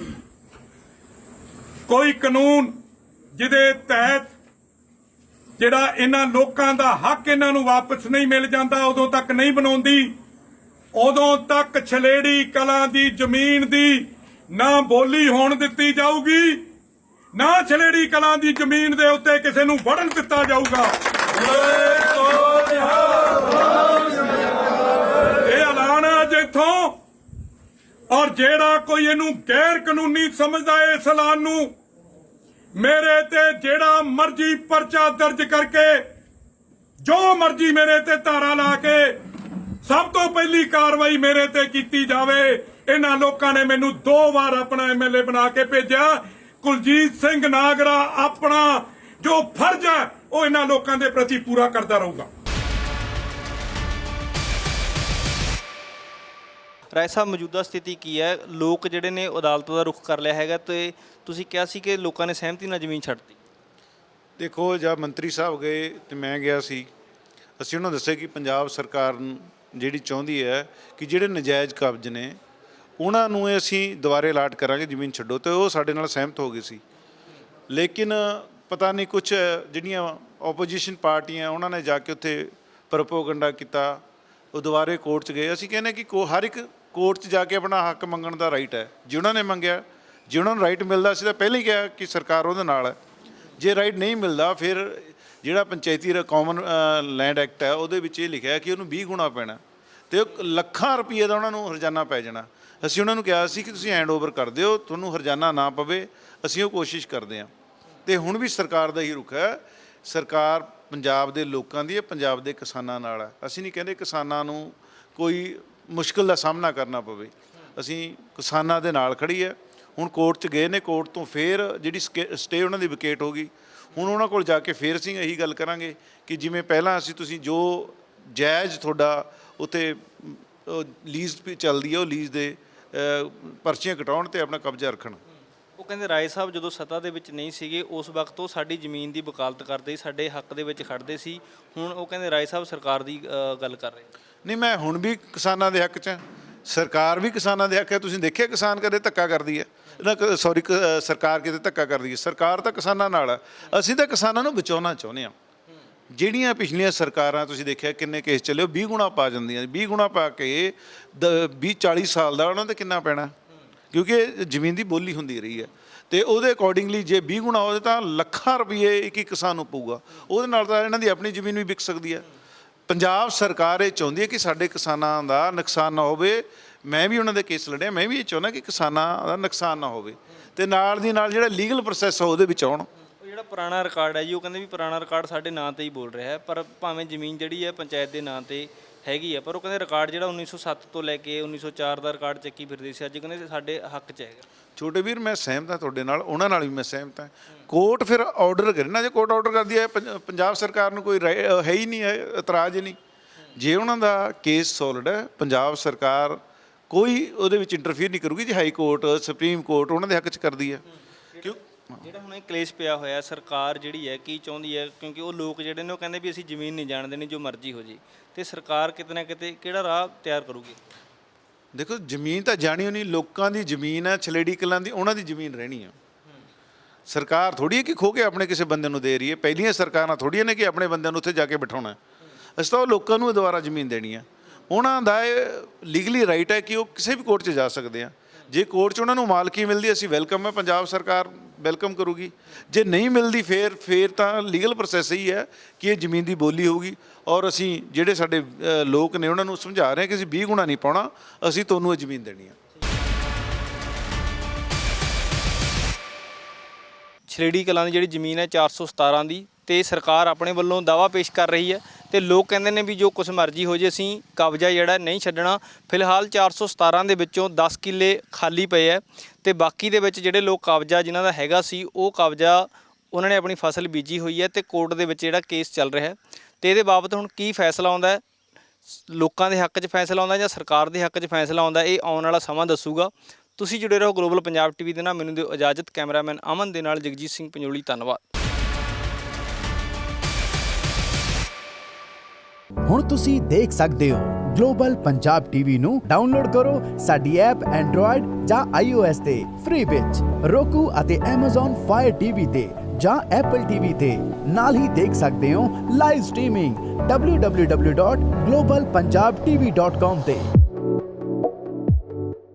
ਕੋਈ ਕਾਨੂੰਨ ਜਿਹਦੇ ਤਹਿਤ ਜਿਹੜਾ ਇਹਨਾਂ ਲੋਕਾਂ ਦਾ ਹੱਕ ਇਹਨਾਂ ਨੂੰ ਵਾਪਸ ਨਹੀਂ ਮਿਲ ਜਾਂਦਾ, ਉਦੋਂ ਤੱਕ ਨਹੀਂ ਬਣਾਉਂਦੀ, ਉਦੋਂ ਤੱਕ ਛਲੇੜੀ ਕਲਾਂ ਦੀ ਜ਼ਮੀਨ ਦੀ ਨਾ ਬੋਲੀ ਹੋਣ ਦਿੱਤੀ ਜਾਊਗੀ, ਨਾ ਛਲੇੜੀ ਕਲਾਂ ਦੀ ਜ਼ਮੀਨ ਦੇ ਉੱਤੇ ਕਿਸੇ ਨੂੰ ਵੜਨ ਦਿੱਤਾ ਜਾਊਗਾ। ਇਹ ਐਲਾਨ ਹੈ ਅੱਜ ਇੱਥੋਂ, ਔਰ ਜਿਹੜਾ ਕੋਈ ਇਹਨੂੰ ਗੈਰ ਕਾਨੂੰਨੀ ਸਮਝਦਾ ਹੈ ਇਸ ਐਲਾਨ ਨੂੰ, ਮੇਰੇ ਤੇ ਜਿਹੜਾ ਮਰਜ਼ੀ ਪਰਚਾ ਦਰਜ ਕਰਕੇ, ਜੋ ਮਰਜ਼ੀ ਮੇਰੇ ਤੇ ਧਾਰਾ ਲਾ ਕੇ, ਸਭ ਤੋਂ ਪਹਿਲੀ ਕਾਰਵਾਈ ਮੇਰੇ ਤੇ ਕੀਤੀ ਜਾਵੇ। ਇਹਨਾਂ ਲੋਕਾਂ ਨੇ ਮੈਨੂੰ 2 ਵਾਰ ਆਪਣਾ ਐਮਐਲਏ ਬਣਾ ਕੇ ਭੇਜਿਆ। ਕੁਲਜੀਤ ਸਿੰਘ ਨਾਗਰਾ ਆਪਣਾ ਜੋ ਫਰਜ਼ ਹੈ ਉਹ ਇਹਨਾਂ ਲੋਕਾਂ ਦੇ ਪ੍ਰਤੀ ਪੂਰਾ ਕਰਦਾ ਰਹੂਗਾ। ਰਾਏ ਸਾਹਿਬ, ਮੌਜੂਦਾ ਸਥਿਤੀ ਕੀ ਹੈ? ਲੋਕ ਜਿਹੜੇ ਨੇ ਅਦਾਲਤ ਦਾ ਰੁਖ ਕਰ ਲਿਆ ਹੈਗਾ, ਤੇ ਤੁਸੀਂ ਕਿਹਾ ਸੀ ਕਿ ਲੋਕਾਂ ਨੇ ਸਹਿਮਤੀ ਨਾਲ ਜ਼ਮੀਨ ਛੱਡਤੀ। ਦੇਖੋ, ਜਦ ਮੰਤਰੀ ਸਾਹਿਬ ਗਏ ਤੇ ਮੈਂ ਗਿਆ ਸੀ, ਅਸੀਂ ਉਹਨਾਂ ਨੂੰ ਦੱਸਿਆ ਕਿ ਪੰਜਾਬ ਸਰਕਾਰ ਜਿਹੜੀ ਚਾਹੁੰਦੀ ਹੈ ਕਿ ਜਿਹੜੇ ਨਜਾਇਜ਼ ਕਬਜ਼ ਨੇ ਉਹਨਾਂ ਨੂੰ ਅਸੀਂ ਦੁਬਾਰੇ ਅਲਾਟ ਕਰਾਂਗੇ, ਜ਼ਮੀਨ ਛੱਡੋ, ਤੇ ਉਹ ਸਾਡੇ ਨਾਲ ਸਹਿਮਤ ਹੋ ਗਏ ਸੀ। ਲੇਕਿਨ ਪਤਾ ਨਹੀਂ ਕੁਝ ਜਿਹੜੀਆਂ ਆਪੋਜੀਸ਼ਨ ਪਾਰਟੀਆਂ ਉਹਨਾਂ ਨੇ ਜਾ ਕੇ ਉੱਥੇ ਪ੍ਰੋਪਗੈਂਡਾ ਕੀਤਾ, ਉਹ ਦੁਬਾਰੇ ਕੋਰਟ 'ਚ ਗਏ। ਅਸੀਂ ਕਹਿੰਦੇ ਕਿ ਹਰ ਇੱਕ ਕੋਰਟ 'ਚ ਜਾ ਕੇ ਆਪਣਾ ਹੱਕ ਮੰਗਣ ਦਾ ਰਾਈਟ ਹੈ। ਜੇ ਉਹਨਾਂ ਨੇ ਮੰਗਿਆ, ਜੇ ਉਹਨਾਂ ਨੂੰ ਰਾਈਟ ਮਿਲਦਾ, ਅਸੀਂ ਤਾਂ ਪਹਿਲਾਂ ਹੀ ਕਿਹਾ ਕਿ ਸਰਕਾਰ ਉਹਦੇ ਨਾਲ ਹੈ। ਜੇ ਰਾਈਟ ਨਹੀਂ ਮਿਲਦਾ, ਫਿਰ ਜਿਹੜਾ ਪੰਚਾਇਤੀ ਕਾਮਨ ਲੈਂਡ ਐਕਟ ਹੈ ਉਹਦੇ ਵਿੱਚ ਇਹ ਲਿਖਿਆ ਕਿ ਉਹਨੂੰ 20 ਗੁਣਾ ਪੈਣਾ, ਤੇ ਲੱਖਾਂ ਰੁਪਏ ਦਾ ਉਹਨਾਂ ਨੂੰ ਹਰਜਾਨਾ ਪੈ ਜਾਣਾ। ਅਸੀਂ ਉਹਨਾਂ ਨੂੰ ਕਿਹਾ ਸੀ ਕਿ ਤੁਸੀਂ ਹੈਂਡ ਓਵਰ ਕਰ ਦਿਓ, ਤੁਹਾਨੂੰ ਹਰਜਾਨਾ ਨਾ ਪਵੇ, ਅਸੀਂ ਉਹ ਕੋਸ਼ਿਸ਼ ਕਰਦੇ ਹਾਂ। ਤੇ ਹੁਣ ਵੀ ਸਰਕਾਰ ਦਾ ਹੀ ਰੁਖ ਹੈ, ਸਰਕਾਰ ਪੰਜਾਬ ਦੇ ਲੋਕਾਂ ਦੀ ਹੈ, ਪੰਜਾਬ ਦੇ ਕਿਸਾਨਾਂ ਨਾਲ ਹੈ। ਅਸੀਂ ਨਹੀਂ ਕਹਿੰਦੇ ਕਿਸਾਨਾਂ ਨੂੰ ਕੋਈ ਮੁਸ਼ਕਿਲ ਦਾ ਸਾਹਮਣਾ ਕਰਨਾ ਪਵੇ, ਅਸੀਂ ਕਿਸਾਨਾਂ ਦੇ ਨਾਲ ਖੜੀ ਹੈ। ਹੁਣ ਕੋਰਟ 'ਚ ਗਏ ਨੇ, ਕੋਰਟ ਤੋਂ ਫਿਰ ਜਿਹੜੀ ਸਟੇ ਉਹਨਾਂ ਦੀ ਵਿਕੇਟ ਹੋ ਗਈ। ਹੁਣ ਉਹਨਾਂ ਕੋਲ ਜਾ ਕੇ ਫਿਰ ਅਸੀਂ ਇਹੀ ਗੱਲ ਕਰਾਂਗੇ ਕਿ ਜਿਵੇਂ ਪਹਿਲਾਂ ਅਸੀਂ, ਤੁਸੀਂ ਜੋ ਜਾਇਜ਼ ਤੁਹਾਡਾ ਉੱਥੇ ਲੀਜ਼ ਚੱਲਦੀ ਹੈ, ਉਹ ਲੀਜ਼ ਦੇ ਪਰਚੀਆਂ ਕਟਾਉਣ ਤੇ ਆਪਣਾ ਕਬਜ਼ਾ ਰੱਖਣ। ਉਹ ਕਹਿੰਦੇ ਰਾਏ ਸਾਹਿਬ ਜਦੋਂ ਸੱਤਾ ਦੇ ਵਿੱਚ ਨਹੀਂ ਸੀਗੇ ਉਸ ਵਕਤ ਉਹ ਸਾਡੀ ਜ਼ਮੀਨ ਦੀ ਵਕਾਲਤ ਕਰਦੇ ਸੀ, ਸਾਡੇ ਹੱਕ ਦੇ ਵਿੱਚ ਖੜਦੇ ਸੀ। ਹੁਣ ਉਹ ਕਹਿੰਦੇ ਰਾਏ ਸਾਹਿਬ ਸਰਕਾਰ ਦੀ ਗੱਲ ਕਰ ਰਹੇ। ਨਹੀਂ, ਮੈਂ ਹੁਣ ਵੀ ਕਿਸਾਨਾਂ ਦੇ ਹੱਕ 'ਚ ਹਾਂ, ਸਰਕਾਰ ਵੀ ਕਿਸਾਨਾਂ ਦੇ ਹੱਕ ਹੈ। ਤੁਸੀਂ ਦੇਖਿਆ ਕਿਸਾਨ ਕਦੇ ਧੱਕਾ ਕਰਦੀ ਹੈ ਨਾ? ਸੌਰੀ, ਸਰਕਾਰ ਕਿਤੇ ਧੱਕਾ ਕਰਦੀ ਹੈ? ਸਰਕਾਰ ਤਾਂ ਕਿਸਾਨਾਂ ਨਾਲ ਹੈ। ਅਸੀਂ ਤਾਂ ਕਿਸਾਨਾਂ ਨੂੰ ਬਚਾਉਣਾ ਚਾਹੁੰਦੇ ਹਾਂ। ਜਿਹੜੀਆਂ ਪਿਛਲੀਆਂ ਸਰਕਾਰਾਂ ਤੁਸੀਂ ਦੇਖਿਆ ਕਿੰਨੇ ਕੇਸ ਚੱਲੇ, ਉਹ 20 ਗੁਣਾ ਪਾ ਜਾਂਦੀਆਂ। 20 ਗੁਣਾ ਪਾ ਕੇ 20-40 ਸਾਲ ਦਾ ਉਹਨਾਂ 'ਤੇ ਕਿੰਨਾ ਪੈਣਾ, ਕਿਉਂਕਿ ਜ਼ਮੀਨ ਦੀ ਬੋਲੀ ਹੁੰਦੀ ਰਹੀ ਹੈ। ਤੇ ਉਹਦੇ ਅਕੋਰਡਿੰਗਲੀ ਜੇ 20 ਗੁਣਾ ਹੋਵੇ ਤਾਂ ਲੱਖਾਂ ਰੁਪਏ ਇੱਕ ਕਿਸਾਨ ਨੂੰ ਪਊਗਾ। ਉਹਦੇ ਨਾਲ ਤਾਂ ਇਹਨਾਂ ਦੀ ਆਪਣੀ ਜ਼ਮੀਨ ਵੀ ਵਿਕ ਸਕਦੀ ਹੈ। ਪੰਜਾਬ ਸਰਕਾਰ ਇਹ ਚਾਹੁੰਦੀ ਹੈ ਕਿ ਸਾਡੇ ਕਿਸਾਨਾਂ ਦਾ ਨੁਕਸਾਨ ਨਾ ਹੋਵੇ। ਮੈਂ ਵੀ ਉਹਨਾਂ ਦੇ ਕੇਸ ਲੜਿਆ, ਮੈਂ ਵੀ ਇਹ ਚਾਹੁੰਦਾ ਕਿ ਕਿਸਾਨਾਂ ਦਾ ਨੁਕਸਾਨ ਨਾ ਹੋਵੇ, ਤੇ ਨਾਲ ਦੀ ਨਾਲ ਜਿਹੜਾ ਲੀਗਲ ਪ੍ਰੋਸੈਸ ਆ ਉਹਦੇ ਵਿੱਚ ਆਉਣ। ਜਿਹੜਾ ਪੁਰਾਣਾ ਰਿਕਾਰਡ ਹੈ ਜੀ, ਉਹ ਕਹਿੰਦੇ ਵੀ ਪੁਰਾਣਾ ਰਿਕਾਰਡ ਸਾਡੇ ਨਾਂ ਤੇ ਹੀ ਬੋਲ ਰਿਹਾ ਹੈ, ਪਰ ਭਾਵੇਂ ਜ਼ਮੀਨ ਜਿਹੜੀ ਹੈ ਪੰਚਾਇਤ ਦੇ ਨਾਂ ਤੇ ਹੈਗੀ ਹੈ, ਪਰ ਉਹ ਕਹਿੰਦੇ ਰਿਕਾਰਡ ਜਿਹੜਾ 1907 ਤੋਂ ਲੈ ਕੇ 1904 ਦਾ ਰਿਕਾਰਡ ਚੱਕੀ ਫਿਰਦੇ ਸੀ, ਅੱਜ ਕਹਿੰਦੇ ਸਾਡੇ ਹੱਕ 'ਚ ਹੈਗਾ। ਛੋਟੇ ਵੀਰ, ਮੈਂ ਸਹਿਮਤ ਹਾਂ ਤੁਹਾਡੇ ਨਾਲ, ਉਹਨਾਂ ਨਾਲ ਵੀ ਮੈਂ ਸਹਿਮਤ ਹਾਂ। ਕੋਰਟ ਫਿਰ ਆਰਡਰ ਕਰੇ ਨਾ, ਜੇ ਕੋਰਟ ਆਰਡਰ ਕਰਦੀ ਹੈ, ਪੰਜਾਬ ਸਰਕਾਰ ਨੂੰ ਕੋਈ ਹੈ ਹੀ ਨਹੀਂ, ਹੈ ਇਤਰਾਜ਼ ਹੀ ਨਹੀਂ। ਜੇ ਉਹਨਾਂ ਦਾ ਕੇਸ ਸੋਲਿਡ ਹੈ, ਪੰਜਾਬ ਸਰਕਾਰ ਕੋਈ ਉਹਦੇ ਵਿੱਚ ਇੰਟਰਫੀਅਰ ਨਹੀਂ ਕਰੂਗੀ। ਜੇ ਹਾਈ ਕੋਰਟ, ਸੁਪਰੀਮ ਕੋਰਟ ਉਹਨਾਂ ਦੇ ਹੱਕ 'ਚ ਕਰਦੀ ਹੈ। ਕਿਉਂ ਜਿਹੜਾ ਹੁਣ ਇਹ ਕਲੇਸ਼ ਪਿਆ ਹੋਇਆ, ਸਰਕਾਰ ਜਿਹੜੀ ਹੈ ਕੀ ਚਾਹੁੰਦੀ ਹੈ? ਕਿਉਂਕਿ ਉਹ ਲੋਕ ਜਿਹੜੇ ਨੇ ਉਹ ਕਹਿੰਦੇ ਵੀ ਅਸੀਂ ਜ਼ਮੀਨ ਨਹੀਂ ਜਾਣ ਦੇਣੀ, ਜੋ ਮਰਜ਼ੀ ਹੋ ਜੇ, ਤੇ ਸਰਕਾਰ ਕਿਤੇ ਨਾ ਕਿਤੇ ਕਿਹੜਾ ਰਾਹ ਤਿਆਰ ਕਰੂਗੀ? ਦੇਖੋ, ਜ਼ਮੀਨ ਤਾਂ ਜਾਣੀ ਨਹੀਂ, ਲੋਕਾਂ ਦੀ ਜ਼ਮੀਨ ਹੈ, ਛਲੇੜੀ ਕਲਾਂ ਦੀ, ਉਹਨਾਂ ਦੀ ਜ਼ਮੀਨ ਰਹਿਣੀ ਹੈ। ਸਰਕਾਰ ਥੋੜ੍ਹੀ ਹੈ ਕਿ ਖੋ ਕੇ ਆਪਣੇ ਕਿਸੇ ਬੰਦੇ ਨੂੰ ਦੇ ਰਹੀ ਹੈ। ਪਹਿਲੀਆਂ ਸਰਕਾਰਾਂ ਥੋੜ੍ਹੀਆਂ ਨੇ ਕਿ ਆਪਣੇ ਬੰਦਿਆਂ ਨੂੰ ਉੱਥੇ ਜਾ ਕੇ ਬਿਠਾਉਣਾ। ਅਸੀਂ ਤਾਂ ਉਹ ਲੋਕਾਂ ਨੂੰ ਦੁਬਾਰਾ ਜ਼ਮੀਨ ਦੇਣੀ ਹੈ। ਉਹਨਾਂ ਦਾ ਇਹ ਲੀਗਲੀ ਰਾਈਟ ਹੈ ਕਿ ਉਹ ਕਿਸੇ ਵੀ ਕੋਰਟ 'ਚ ਜਾ ਸਕਦੇ ਆ। ਜੇ ਕੋਰਟ 'ਚ ਉਹਨਾਂ ਨੂੰ ਮਾਲਕੀ ਮਿਲਦੀ, ਅਸੀਂ ਵੈਲਕਮ ਹੈ, ਪੰਜਾਬ ਸਰਕਾਰ ਵੈਲਕਮ ਕਰੂਗੀ। ਜੇ ਨਹੀਂ ਮਿਲਦੀ, ਫਿਰ ਤਾਂ ਲੀਗਲ ਪ੍ਰੋਸੈਸ ਹੀ ਹੈ ਕਿ ਇਹ ਜ਼ਮੀਨ ਦੀ ਬੋਲੀ ਹੋਊਗੀ। ਔਰ ਅਸੀਂ ਜਿਹੜੇ ਸਾਡੇ ਲੋਕ ਨੇ ਉਹਨਾਂ ਨੂੰ ਸਮਝਾ ਰਹੇ ਹਾਂ ਕਿ ਅਸੀਂ 20 ਗੁਣਾ ਨਹੀਂ ਪਾਉਣਾ, ਅਸੀਂ ਤੁਹਾਨੂੰ ਇਹ ਜ਼ਮੀਨ ਦੇਣੀ ਹੈ। ਛਲੇੜੀ ਕਲਾਂ ਦੀ ਜਿਹੜੀ ਜ਼ਮੀਨ ਹੈ 417 ਦੀ, ਤੇ ਸਰਕਾਰ ਆਪਣੇ ਵੱਲੋਂ ਦਾਅਵਾ ਪੇਸ਼ ਕਰ ਰਹੀ ਹੈ, ਤੇ ਲੋਕ ਕਹਿੰਦੇ ਨੇ ਵੀ ਜੋ ਕੁਛ ਮਰਜ਼ੀ ਹੋ ਜੇ ਅਸੀਂ ਕਬਜ਼ਾ ਜਿਹੜਾ ਨਹੀਂ ਛੱਡਣਾ। ਫਿਲਹਾਲ 417 ਦੇ ਵਿੱਚੋਂ 10 ਕਿੱਲੇ ਖਾਲੀ ਪਏ ਹੈ, ਤੇ ਬਾਕੀ ਦੇ ਵਿੱਚ ਜਿਹੜੇ ਲੋਕ ਕਬਜ਼ਾ ਜਿਨ੍ਹਾਂ ਦਾ ਹੈਗਾ ਸੀ ਉਹ ਕਬਜ਼ਾ ਉਹਨਾਂ ਨੇ ਆਪਣੀ ਫਸਲ ਬੀਜੀ ਹੋਈ ਹੈ, ਤੇ ਕੋਰਟ ਦੇ ਵਿੱਚ ਜਿਹੜਾ ਕੇਸ ਚੱਲ ਰਿਹਾ ਹੈ, ਤੇ ਇਹਦੇ ਬਾਬਤ ਹੁਣ ਕੀ ਫੈਸਲਾ ਆਉਂਦਾ ਹੈ ਲੋਕਾਂ ਦੇ ਹੱਕ 'ਚ ਫੈਸਲਾ ਆਉਂਦਾ ਜਾਂ ਸਰਕਾਰ ਦੇ ਹੱਕ 'ਚ ਫੈਸਲਾ ਆਉਂਦਾ, ਇਹ ਆਉਣ ਵਾਲਾ ਸਮਾਂ ਦੱਸੂਗਾ। ਤੁਸੀਂ ਜੁੜੇ ਰਹੋ ਗਲੋਬਲ ਪੰਜਾਬ ਟੀਵੀ ਦੇ ਨਾਲ। ਮੈਨੂੰ ਦਿਓ ਇਜਾਜ਼ਤ। ਕੈਮਰਾਮੈਨ ਅਮਨ ਦੇ ਨਾਲ ਜਗਜੀਤ ਸਿੰਘ ਪੰਜੋਲੀ, ਧੰਨਵਾਦ। ਹੁਣ ਤੁਸੀਂ ਦੇਖ ਸਕਦੇ ਹੋ ਗਲੋਬਲ ਪੰਜਾਬ ਟੀਵੀ ਨੂੰ ਡਾਊਨਲੋਡ ਕਰੋ ਸਾਡੀ ਐਪ ਐਂਡਰੋਇਡ ਜਾਂ iOS ਤੇ ਫ੍ਰੀ ਵਿੱਚ, roku ਅਤੇ Amazon Fire TV ਤੇ ਜਾਂ Apple TV ਤੇ। ਨਾਲ ਹੀ ਦੇਖ ਸਕਦੇ ਹੋ ਲਾਈਵ ਸਟ੍ਰੀਮਿੰਗ www.globalpunjabtv.com ਤੇ।